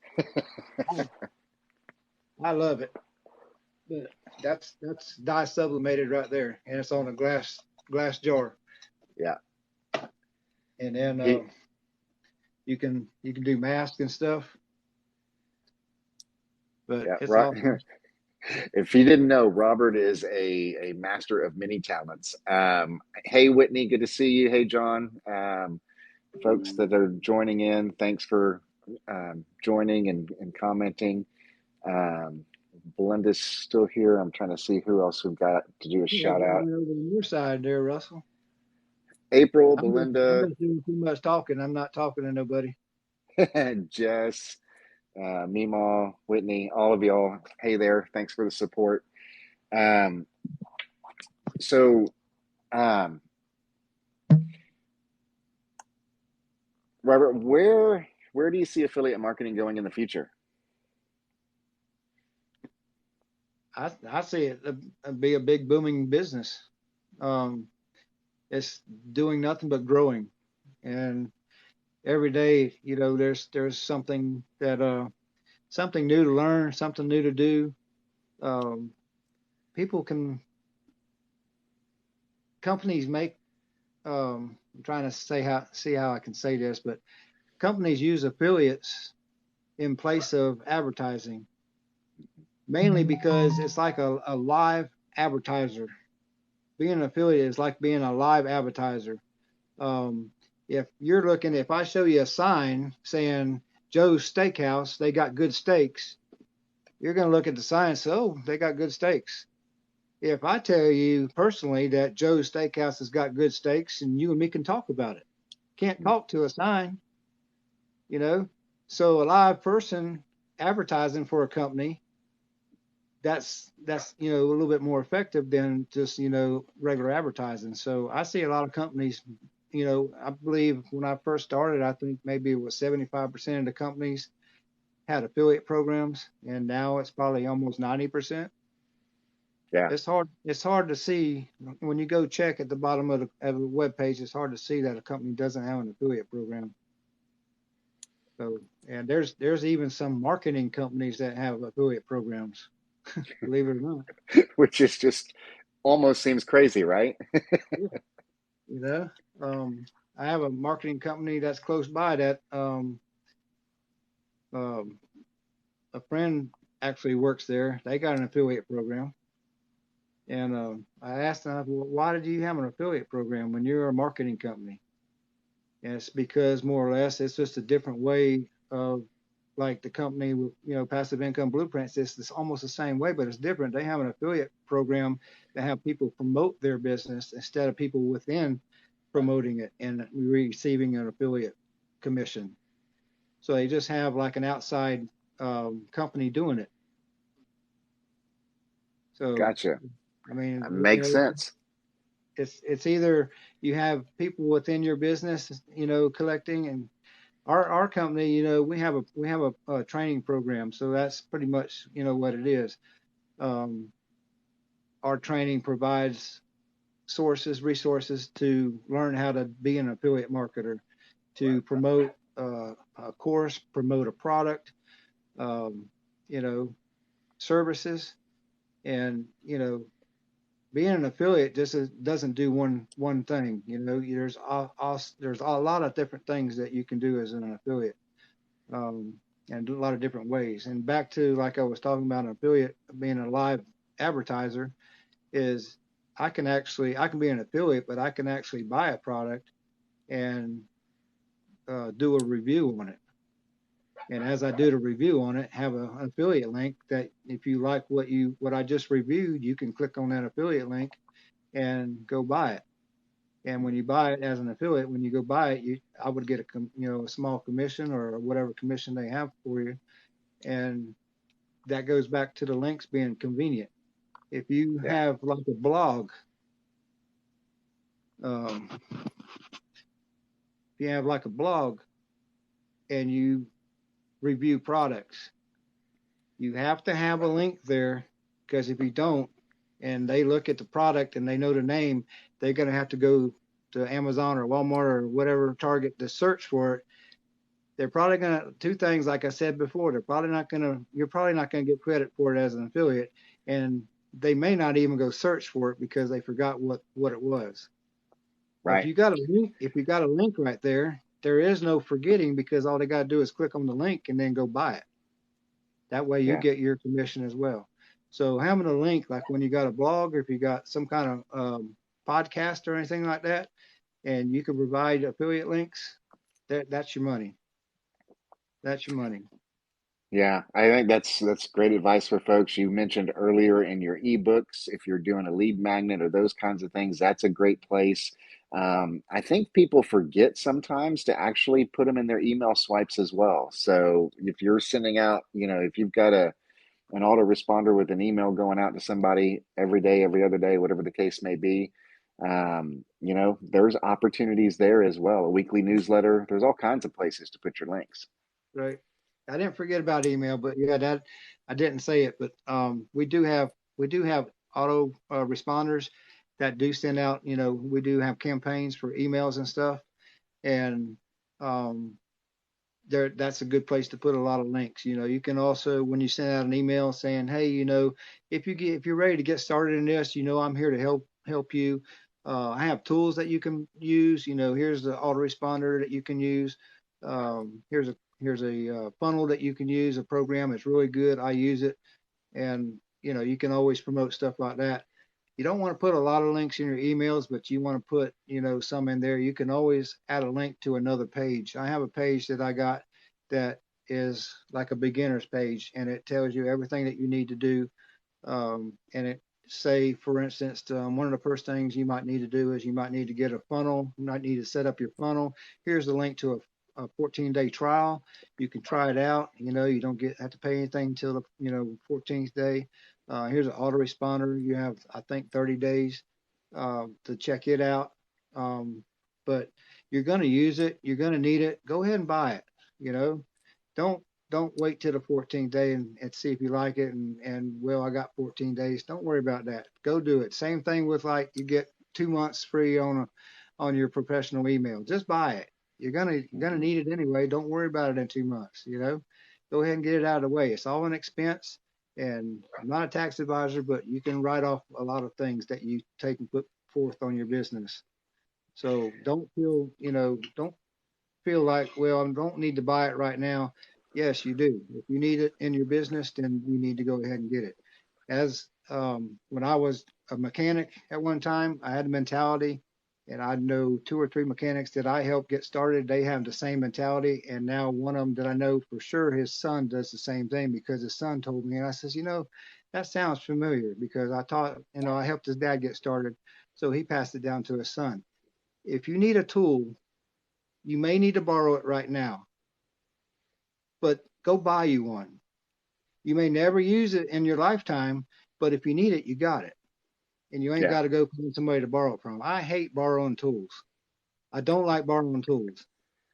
I, I love it. But that's dye sublimated right there, and it's on a glass jar. Yeah. And then He, you can do masks and stuff. But yeah. it's Right. awesome. If you didn't know, Robert is a master of many talents. Hey, Whitney, good to see you. Hey, John. Folks that are joining in, thanks for joining and commenting. Um, Belinda's still here. I'm trying to see who else we've got to do a shout out. Everybody over on your side there, Russell. April, I'm Belinda, just doing too much talking. I'm not talking to nobody. Jess, Meemaw, Whitney, all of y'all. Hey there. Thanks for the support. Um, so, um, Robert, where do you see affiliate marketing going in the future? I see it be a big booming business. Um, it's doing nothing but growing, and every day, there's something new to learn, something new to do. Um, people can companies make. I'm trying to see how I can say this, but companies use affiliates in place of advertising, mainly because it's like a live advertiser. Being an affiliate is like being a live advertiser. Um, if I show you a sign saying Joe's Steakhouse, they got good steaks, you're going to look at the sign and say, oh, they got good steaks. If I tell you personally that Joe's Steakhouse has got good steaks and you and me can talk about it, can't talk to a sign, you know? So a live person advertising for a company, that's a little bit more effective than just regular advertising. So I see a lot of companies. I believe when I first started, I think maybe it was 75% of the companies had affiliate programs, and now it's probably almost 90%. Yeah. It's hard to see when you go check at the bottom of the web page. It's hard to see that a company doesn't have an affiliate program. So, and there's even some marketing companies that have affiliate programs, believe it or not. Which is just almost seems crazy, right? Yeah. You know, I have a marketing company that's close by that um, a friend actually works there. They got an affiliate program, and I asked them, well, why did you have an affiliate program when you're a marketing company? And it's because more or less it's just a different way of like the company with, Passive Income Blueprints, it's almost the same way, but it's different. They have an affiliate program that have people promote their business instead of people within promoting it and receiving an affiliate commission. So they just have like an outside company doing it. So Gotcha. I mean, Makes sense. it's either you have people within your business, collecting, and our company, we have a training program, so that's pretty much what it is. Um, our training provides resources to learn how to be an affiliate marketer, to promote a course, promote a product, um, you know, services, and being an affiliate just doesn't do one thing. There's a lot of different things that you can do as an affiliate, um, and a lot of different ways. And back to like I was talking about, an affiliate being a live advertiser is I can be an affiliate, but I can actually buy a product and do a review on it. And as I do the review on it, have an affiliate link that if you like what I just reviewed, you can click on that affiliate link and go buy it. And when you buy it as an affiliate, when you go buy it, I would get a small commission or whatever commission they have for you, and that goes back to the links being convenient. If you Yeah. have like a blog, um, if you have like a blog and you review products, you have to have a link there, because if you don't, and they look at the product and they know the name, they're going to have to go to Amazon or Walmart or whatever Target to search for it. They're probably going to, two things, like I said before, you're probably not going to get credit for it as an affiliate. And they may not even go search for it because they forgot what it was. If Right. you got a link, right there, there is no forgetting, because all they got to do is click on the link and then go buy it. That way you Yeah. get your commission as well. So having a link, like when you got a blog or if you got some kind of podcast or anything like that, and you can provide affiliate links, that's your money. That's your money. Yeah, I think that's great advice for folks. You mentioned earlier in your ebooks, if you're doing a lead magnet or those kinds of things, that's a great place. I think people forget sometimes to actually put them in their email swipes as well. So if you're sending out, if you've got an autoresponder with an email going out to somebody every day, every other day, whatever the case may be, there's opportunities there as well. A weekly newsletter, there's all kinds of places to put your links. Right. I didn't forget about email, but yeah, that I didn't say it, but we do have auto responders that do send out. We do have campaigns for emails and stuff, and um, that's a good place to put a lot of links. You can also, when you send out an email saying, hey, if you're ready to get started in this, I'm here to help you. I have tools that you can use. Here's the autoresponder that you can use. Here's a funnel that you can use. A program that's really good. I use it, and you can always promote stuff like that. You don't want to put a lot of links in your emails, but you want to put, some in there. You can always add a link to another page. I have a page that I got that is like a beginner's page, and it tells you everything that you need to do. And it say, for instance, one of the first things you might need to do is you might need to get a funnel. You might need to set up your funnel. Here's the link to a 14-day trial. You can try it out. You don't have to pay anything until the 14th day. Here's an autoresponder. You have, I think, 30 days to check it out. But you're going to use it. You're going to need it. Go ahead and buy it. You know, don't don't wait till the 14th day and see if you like it, and well, I got 14 days. Don't worry about that. Go do it. Same thing with, like, you get 2 months free on your professional email. Just buy it. You're gonna Mhm. need it anyway. Don't worry about it in 2 months. Go ahead and get it out of the way. It's all an expense. And I'm not a tax advisor, but you can write off a lot of things that you take and put forth on your business. So don't feel like, well, I don't need to buy it right now. Yes, you do. If you need it in your business, then you need to go ahead and get it. As when I was a mechanic at one time, I had a mentality. And I know two or three mechanics that I helped get started. They have the same mentality. And now one of them that I know for sure, his son does the same thing because his son told me. And I says, that sounds familiar because I taught, I helped his dad get started. So he passed it down to his son. If you need a tool, you may need to borrow it right now, but go buy you one. You may never use it in your lifetime, but if you need it, you got it. And you ain't Yeah. got to go find somebody to borrow it from. I hate borrowing tools. I don't like borrowing tools.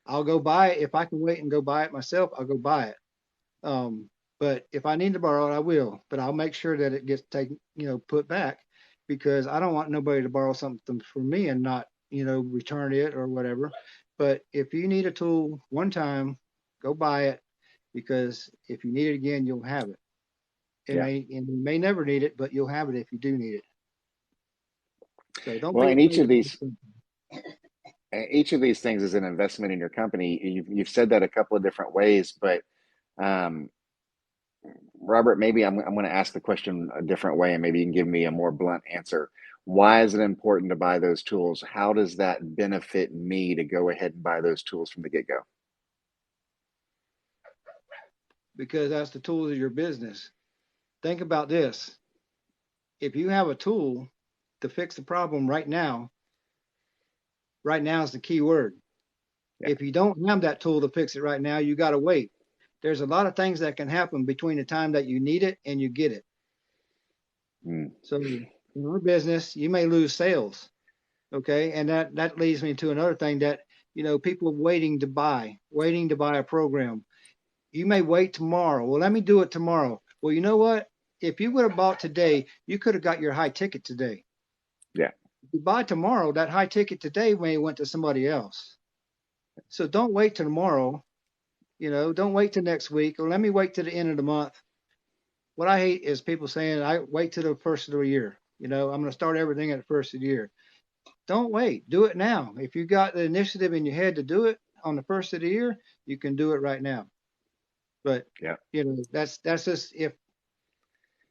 I'll go buy it. If I can wait and go buy it myself, I'll go buy it. Um, but if I need to borrow it, I will. But I'll make sure that it gets taken, put back because I don't want nobody to borrow something from me and not, return it or whatever. But if you need a tool one time, go buy it because if you need it again, you'll have it. Yeah. And you may never need it, but you'll have it if you do need it. So don't Well, be and afraid to buy something. each of these things is an investment in your company. You've said that a couple of different ways, but um, Robert, maybe I'm going to ask the question a different way, and maybe you can give me a more blunt answer. Why is it important to buy those tools? How does that benefit me to go ahead and buy those tools from the get-go? Because that's the tools of your business. Think about this. If you have a tool to fix the problem right now is the key word. Yeah. If you don't have that tool to fix it right now, you got to wait. There's a lot of things that can happen between the time that you need it and you get it. Mm, So in our business, you may lose sales. Okay. And that leads me to another thing that, people are waiting to buy a program. You may wait tomorrow. Well, let me do it tomorrow. Well, you know what? If you would have bought today, you could have got your high ticket today. yeah. If you buy tomorrow, that high ticket today may have went to somebody else. So don't wait till tomorrow. Don't wait till next week or let me wait till the end of the month. What I hate is people saying, I wait till the first of the year. I'm going to start everything at the first of the year. Don't wait. Do it now. If you got the initiative in your head to do it on the first of the year, you can do it right now. But, Yeah. that's just if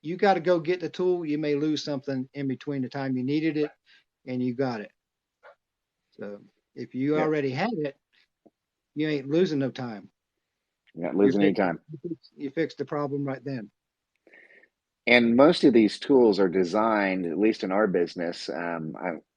you got to go get the tool, you may lose something in between the time you needed it and you got it. So if you Yeah. already had it, you ain't losing no time. You're not You losing any fix time. you fix the problem right then. And most of these tools are designed, at least in our business,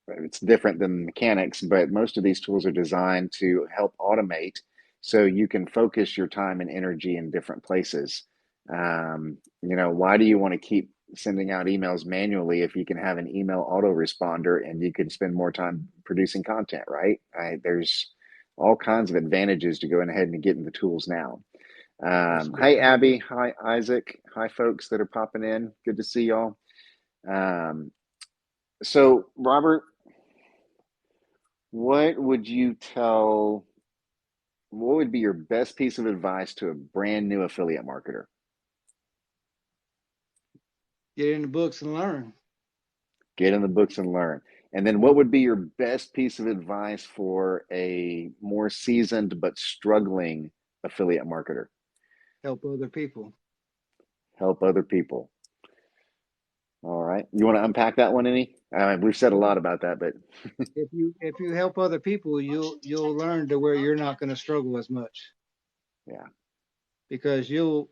it's different than mechanics, but most of these tools are designed to help automate so you can focus your time and energy in different places. Why do you want to keep sending out emails manually if you can have an email autoresponder and you can spend more time producing content, right? There's all kinds of advantages to going ahead and getting the tools now. That's good. Hi, Abby. Hi, Isaac. Hi, folks that are popping in. Good to see y'all. Um, so, Robert, what would you tell, what would be your best piece of advice to a brand new affiliate marketer? Get in the books and learn. Get in the books and learn. And then, what would be your best piece of advice for a more seasoned but struggling affiliate marketer? Help other people. Help other people. All right. You want to unpack that one any? We've said a lot about that, but If you help other people, you'll learn to where you're not going to struggle as much yeah, because you'll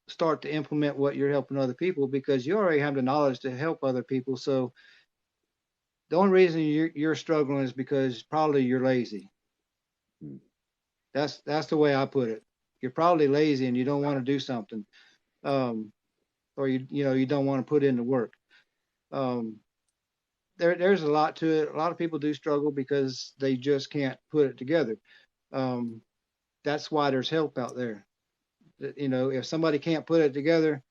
start to implement what you're helping other people because you already have the knowledge to help other people. So the only reason you're struggling is because probably you're lazy. mm, That's the way I put it. You're probably lazy and you don't want to do something, um, or you don't want to put in the work. Um, there's a lot to it. A lot of people do struggle because they just can't put it together. Um, that's why there's help out there. If somebody can't put it together,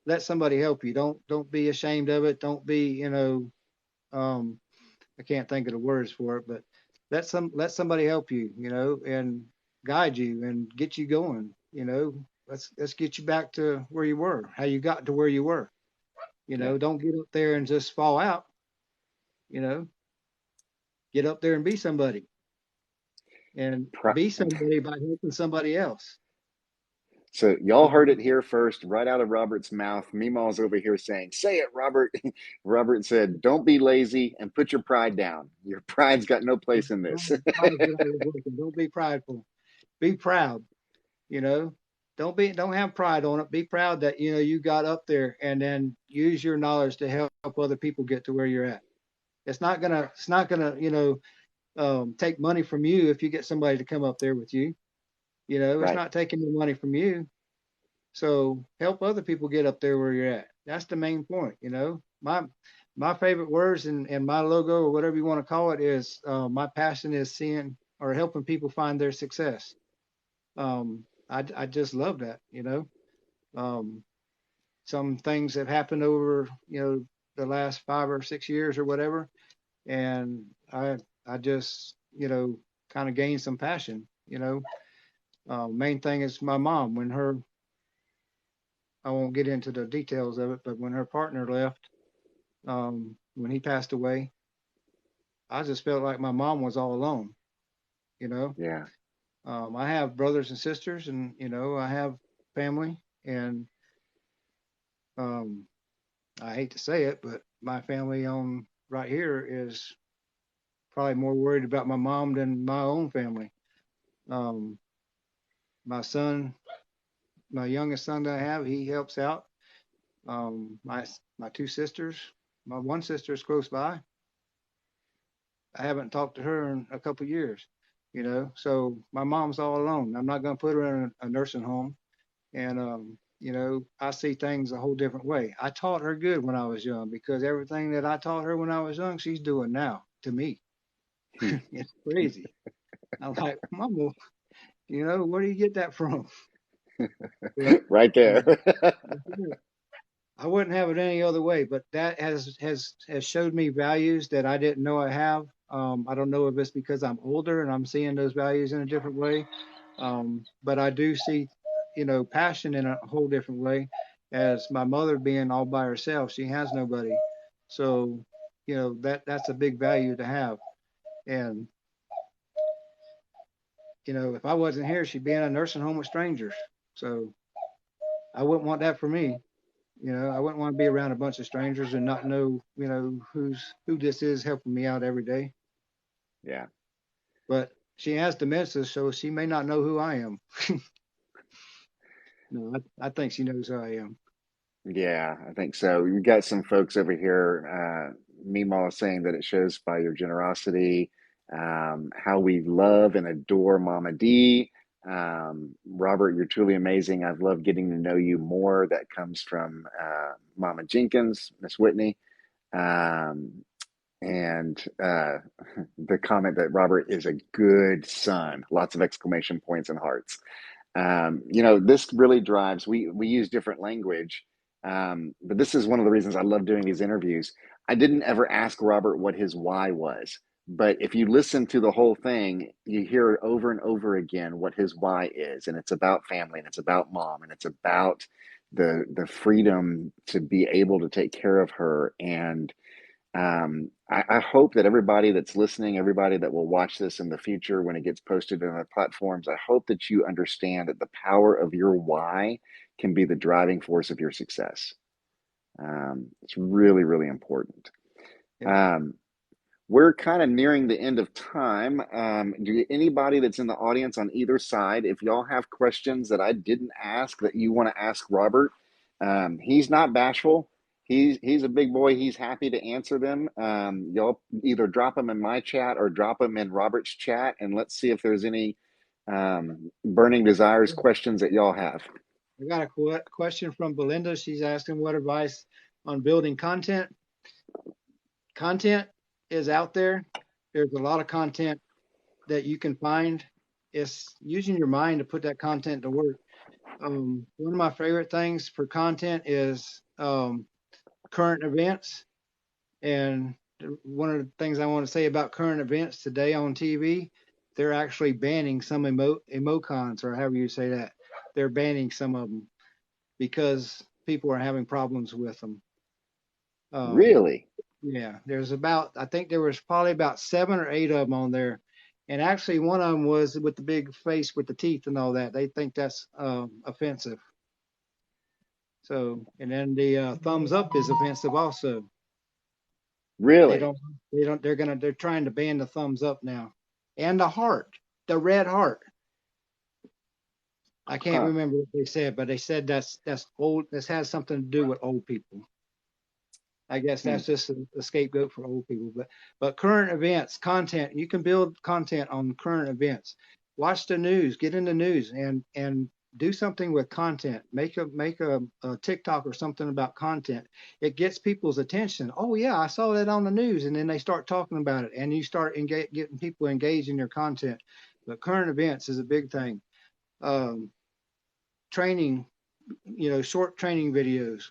let somebody help you. Don't be ashamed of it. Don't be, um, I can't think of the words for it, but let somebody help you, and guide you and get you going. Let's get you back to where you were, how you got to where you were. yeah. Don't get up there and just fall out. You know, get up there and be somebody, and Pro- be somebody by helping somebody else. So y'all heard it here first, right out of Robert's mouth. Meemaw's over here saying, "Say it, Robert." Robert said, "Don't be lazy and put your pride down. Your pride's got no place in this." Don't be prideful. Be proud. You know, don't have pride on it. Be proud that you got up there, and then use your knowledge to help other people get to where you're at. It's not gonna take money from you if you get somebody to come up there with you. It's Right, not taking the money from you. So help other people get up there where you're at. That's the main point. My favorite words and my logo or whatever you want to call it is my passion is seeing or helping people find their success. I just love that. Um, some things have happened over the last 5 or 6 years or whatever, and I just kind of gained some passion. Main thing is my mom when her I won't get into the details of it, but when her partner left, when he passed away, I just felt like my mom was all alone. You know, yeah, I have brothers and sisters, and I have family, and um, I hate to say it, but my family on right here is probably more worried about my mom than my own family. Um, my son, my youngest son that I have, he helps out. My two sisters, my one sister is close by. I haven't talked to her in a couple of years, So my mom's all alone. I'm not going to put her in a nursing home, and I see things a whole different way. I taught her good when I was young because everything that I taught her when I was young, she's doing now to me. hmm. It's crazy. I'm like, Mama, where do you get that from? But Right there. um, I wouldn't have it any other way, but that has showed me values that I didn't know I have. I don't know if it's because I'm older and I'm seeing those values in a different way, but I do see, passion in a whole different way. As my mother being all by herself, she has nobody, so that's a big value to have. And if I wasn't here, she'd be in a nursing home with strangers. So I wouldn't want that for me. I wouldn't want to be around a bunch of strangers and not know, who this is helping me out every day. Yeah. But she has dementia, so she may not know who I am. No, I think she knows who I am. Yeah, I think so. We've got some folks over here. Meemaw is saying that it shows by your generosity, how we love and adore Mama D. Robert, you're truly amazing. I've loved getting to know you more. That comes from Mama Jenkins, Miss Whitney. Um, and the comment that Robert is a good son, lots of exclamation points and hearts. This really drives. We use different language, but this is one of the reasons I love doing these interviews. I didn't ever ask Robert what his why was, but if you listen to the whole thing, you hear over and over again what his why is, and it's about family, and it's about mom, and it's about the freedom to be able to take care of her. And I hope that everybody that's listening, everybody that will watch this in the future when it gets posted on the platforms, I hope that you understand that the power of your why can be the driving force of your success. It's really, really important. Yeah, Um, we're kind of nearing the end of time. Do anybody that's in the audience on either side, if y'all have questions that I didn't ask that you want to ask Robert, he's not bashful. He's a big boy. He's happy to answer them. Y'all either drop them in my chat or drop them in Robert's chat, and let's see if there's any burning desires questions that y'all have. I got a question from Belinda. She's asking what advice on building content. Content is out there. There's a lot of content that you can find. It's using your mind to put that content to work. One of my favorite things for content is current events. And one of the things I want to say about current events today on TV, they're actually banning some emocons, or however you say that. They're banning some of them because people are having problems with them. Um, Really? yeah, I think there was probably about 7 or 8 of them on there, And actually, one of them was with the big face with the teeth and all that. They think that's offensive. So, and then the thumbs up is offensive also. They Really? don't, they're trying to ban the thumbs up now. And the heart, the red heart. I can't Huh. remember what they said, but they said that's old. This has something to do with old people. I guess Hmm. that's just a scapegoat for old people. But current events, content, you can build content on current events. Watch the news, get in the news, and do something with content. Make a TikTok or something about content. It gets people's attention. Oh yeah, I saw that on the news, and then they start talking about it, and you start getting people engaged in your content. But current events is a big thing. Um, Training, short training videos,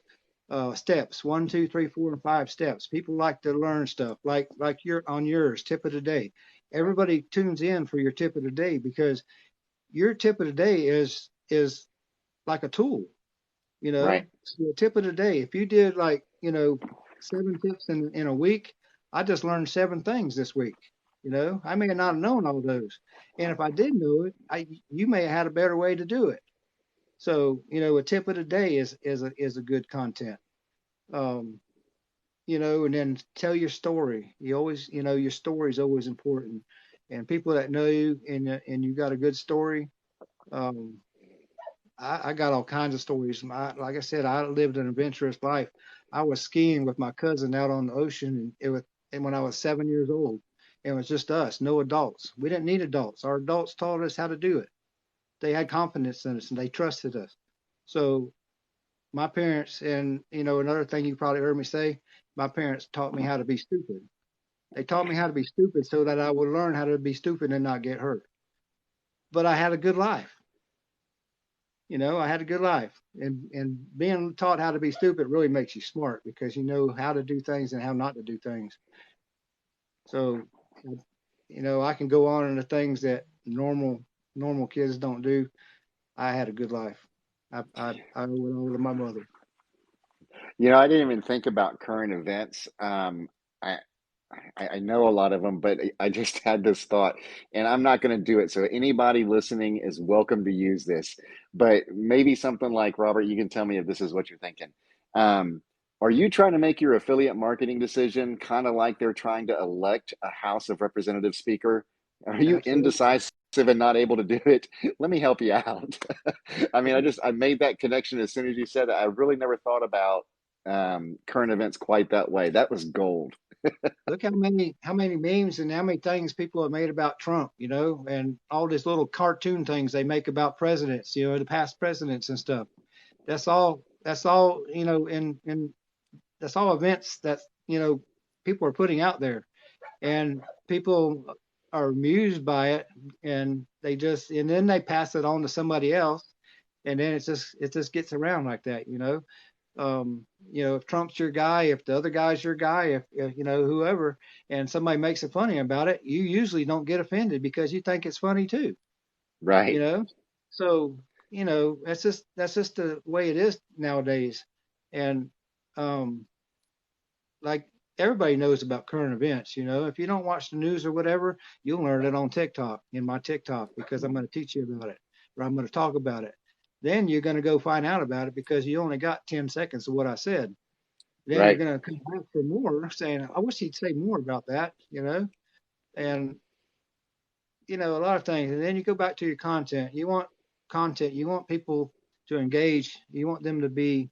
steps, 1, 2, 3, 4, and 5 steps. People like to learn stuff like you're on yours, tip of the day. Everybody tunes in for your tip of the day because your tip of the day is like a tool, you know. Right. So a tip of the day, if you did like, 7 tips in a week, I just learned 7 things this week. I may not have known all those. And if I did know it, you may have had a better way to do it. So, a tip of the day is a good content. Um, and then tell your story. You always, your story is always important. And people that know you and you got a good story, um, I got all kinds of stories. Like I said, I lived an adventurous life. I was skiing with my cousin out on the ocean, and when I was 7 years old, it was just us, no adults. We didn't need adults. Our adults taught us how to do it. They had confidence in us and they trusted us. So my parents, and another thing you probably heard me say, my parents taught me how to be stupid. They taught me how to be stupid so that I would learn how to be stupid and not get hurt. But I had a good life. I had a good life. And being taught how to be stupid really makes you smart because you know how to do things and how not to do things. So, I can go on into things that normal kids don't do. I had a good life. I owe it all to my mother. I didn't even think about current events. I, I know a lot of them, but I just had this thought, and I'm not going to do it. So anybody listening is welcome to use this, but maybe something like Robert, you can tell me if this is what you're thinking. Um, are you trying to make your affiliate marketing decision kind of like they're trying to elect a House of Representative speaker? Are you Absolutely. indecisive and not able to do it? Let me help you out. I mean, I made that connection as soon as you said it. I really never thought about current events quite that way. That was gold. Look how many memes and how many things people have made about Trump, and all these little cartoon things they make about presidents, the past presidents and stuff. That's all, and that's all events that, people are putting out there, and people are amused by it, and then they pass it on to somebody else, and then it just gets around like that. If Trump's your guy, if the other guy's your guy, if whoever, and somebody makes it funny about it, you usually don't get offended because you think it's funny too, you Right. know. So that's just the way it is nowadays, and um, like everybody knows about current events. If you don't watch the news or whatever, you'll learn it on TikTok in my TikTok because I'm going to teach you about it or I'm going to talk about it. Then you're going to go find out about it because you only got 10 seconds of what I said. Then you're Right. going to come back for more saying, I wish he'd say more about that. And, a lot of things. And then you go back to your content. You want content, you want people to engage, you want them to be,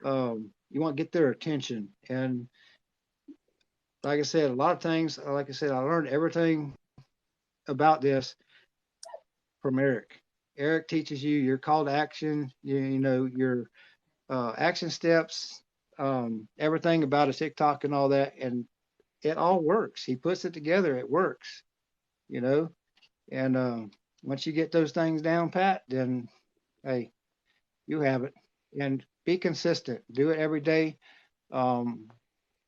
you want to get their attention. And like I said, a lot of things, like I said, I learned everything about this from Eric. Eric teaches you your call to action, your action steps, everything about a TikTok and all that. And it all works. He puts it together. It works, you know. And once you get those things down pat, then hey, you have it. And be consistent. Do it every day. Um,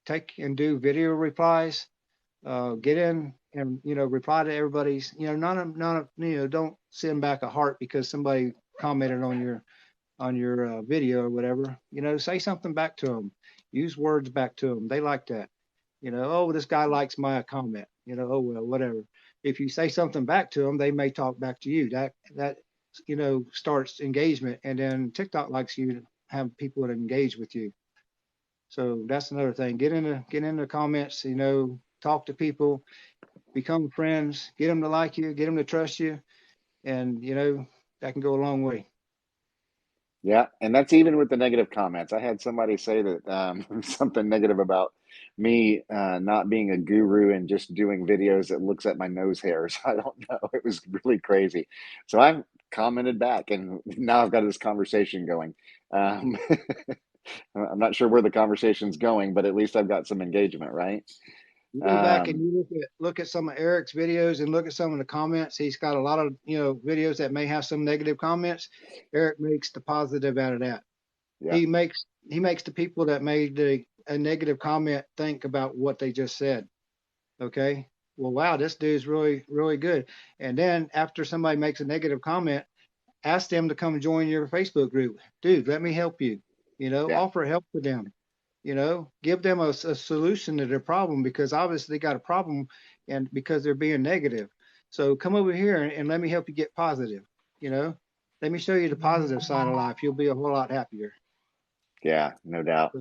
Take and do video replies. Get in and reply to everybody's. None of don't send back a heart because somebody commented on your video or whatever. Say something back to them. Use words back to them. They like that. Oh, this guy likes my comment. Oh well, whatever. If you say something back to them, they may talk back to you. That starts engagement, and then TikTok likes you to have people that engage with you. So that's another thing. Get in the comments. Talk to people, become friends, get them to like you, get them to trust you, and that can go a long way. Yeah, and that's even with the negative comments. I had somebody say that something negative about me not being a guru and just doing videos that looks at my nose hairs. I don't know. It was really crazy. So I commented back, and now I've got this conversation going. Um, I'm not sure where the conversation's going, but at least I've got some engagement, right? You go back and Um, you look at some of Eric's videos and look at some of the comments. He's got a lot of videos that may have some negative comments. Eric makes the positive out of that. yeah, He makes the people that made a negative comment think about what they just said. Okay. Well, wow, this dude's really, really good. And then after somebody makes a negative comment, ask them to come join your Facebook group. Dude, let me help you. yeah, Offer help to them. Give them a solution to their problem because obviously they got a problem and because they're being negative. So come over here and let me help you get positive. You know, let me show you the positive side of life. You'll be a whole lot happier. yeah, no doubt.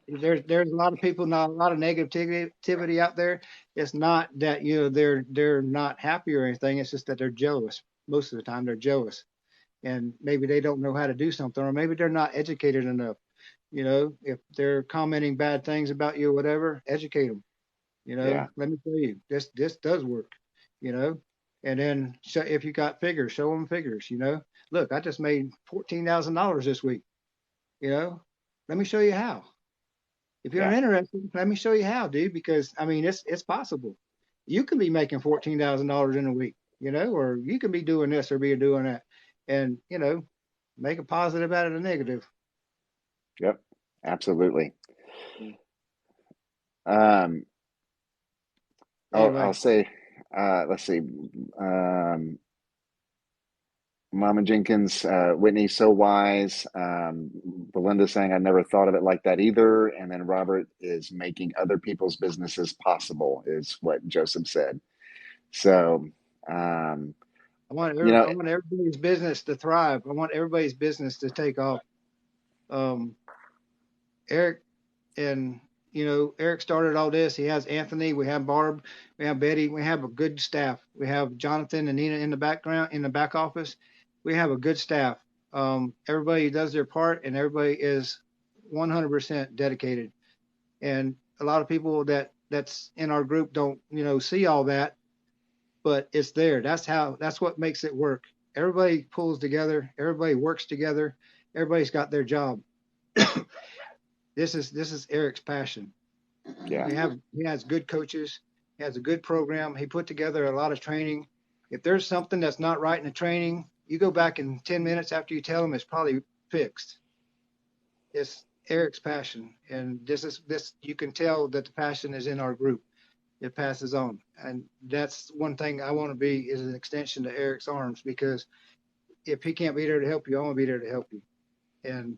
There's a lot of people, not a lot of negativity out there. It's not that they're not happy or anything. It's just that they're jealous. Most of the time, they're jealous, and maybe they don't know how to do something, or maybe they're not educated enough. If they're commenting bad things about you or whatever, educate them. Yeah, Let me tell you, this does work. You know, and then if you got figures, show them figures. Look, I just made $14,000 this week. You know, let me show you how. If you're yeah, interested, let me show you how, dude. Because I mean, it's possible. You can be making $14,000 in a week. Or you can be doing this or be doing that, and make a positive out of the negative. yep, absolutely. Um, I'll Anyway, say, let's see, um, Mama Jenkins, Whitney, so wise. Belinda saying, I never thought of it like that either. And then Robert is making other people's businesses possible, is what Joseph said. So, um, you I know, want everybody's business to thrive. I want everybody's business to take off. Um, Eric and Eric started all this. He has Anthony, we have Barb, we have Betty, we have a good staff. We have Jonathan and Nina in the background, in the back office. We have a good staff. Everybody does their part, and everybody is 100% dedicated. And a lot of people that's in our group don't see all that, but it's there. That's what makes it work. Everybody pulls together. Everybody works together. Everybody's got their job. This is Eric's passion. yeah, He has good coaches. He has a good program. He put together a lot of training. If there's something that's not right in the training, you go back in 10 minutes after you tell him it's probably fixed. It's Eric's passion, and this you can tell that the passion is in our group. It passes on, and that's one thing I want to be is an extension to Eric's arms because if he can't be there to help you, I want to be there to help you. And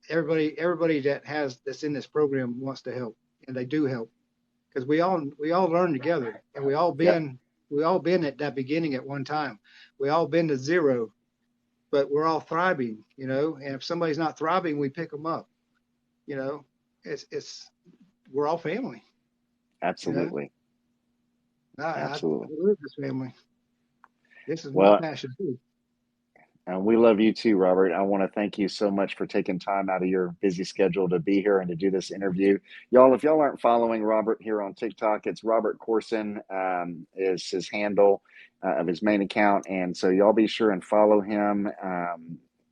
everybody that's in this program wants to help, and they do help because we all learn together, and yep, we all been at that beginning at one time. We all been to zero, but we're all thriving, And if somebody's not thriving, we pick them up. You know, it's we're all family. You know, absolutely. I Absolutely. live this family. This is my Well, passion too. and we love you too, Robert. I want to thank you so much for taking time out of your busy schedule to be here and to do this interview. Y'all, if y'all aren't following Robert here on TikTok, it's Robert Korson is his handle of his main account. And so y'all be sure and follow him.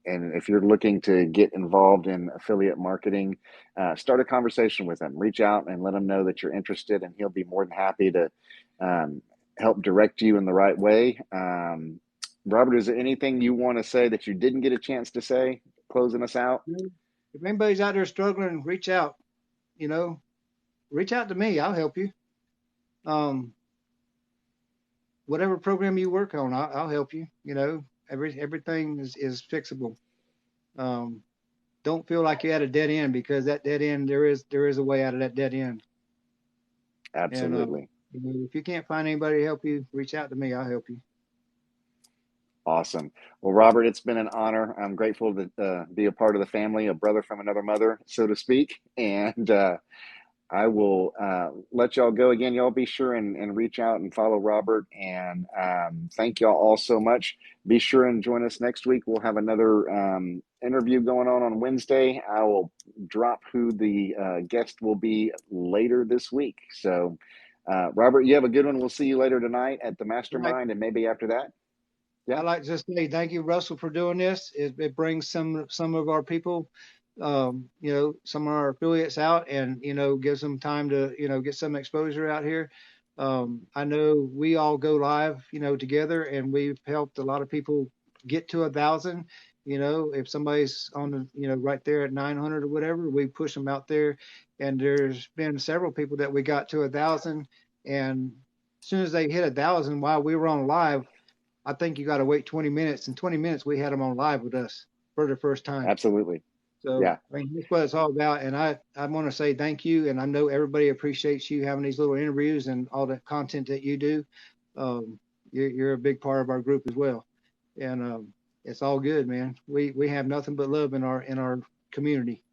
And if you're looking to get involved in affiliate marketing, start a conversation with him. Reach out and let him know that you're interested, and he'll be more than happy to um, help direct you in the right way. Robert, is there anything you want to say that you didn't get a chance to say, closing us out? If anybody's out there struggling, reach out. You know, reach out to me. I'll help you. Um, whatever program you work on, I'll help you. Everything is fixable. Um, don't feel like you're at a dead end because that dead end there is a way out of that dead end. And Absolutely. if you can't find anybody to help you, reach out to me. I'll help you. Awesome. Well, Robert, it's been an honor. I'm grateful to be a part of the family, a brother from another mother, so to speak. And I will let y'all go again. Y'all be sure and reach out and follow Robert. And thank y'all all so much. Be sure and join us next week. We'll have another interview going on Wednesday. I will drop who the guest will be later this week. So, Robert, you have a good one. We'll see you later tonight at the Right. mastermind and maybe after that. Yeah, I'd like to just say thank you, Russell, for doing this. It brings some of our people, some of our affiliates out, and gives them time to get some exposure out here. I know we all go live, together, and we've helped a lot of people get to 1,000. If somebody's on the, right there at 900 or whatever, we push them out there. And there's been several people that we got to 1,000, and as soon as they hit 1,000 while we were on live, I think you got to wait 20 minutes. In 20 minutes, we had them on live with us for the first time. absolutely. So, Yeah, I mean, that's what it's all about. And I want to say thank you. And I know everybody appreciates you having these little interviews and all the content that you do. Um, you're a big part of our group as well. And it's all good, man. We have nothing but love in our community.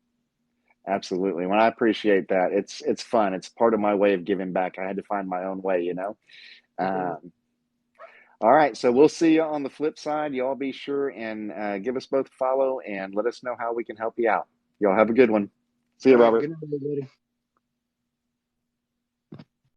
absolutely. Well, I appreciate that. It's fun. It's part of my way of giving back. I had to find my own way, you know. That's right. Um, all right, so we'll see you on the flip side. Y'all be sure and give us both a follow and let us know how we can help you out. Y'all have a good one. See All you, right. Robert. Good night, everybody.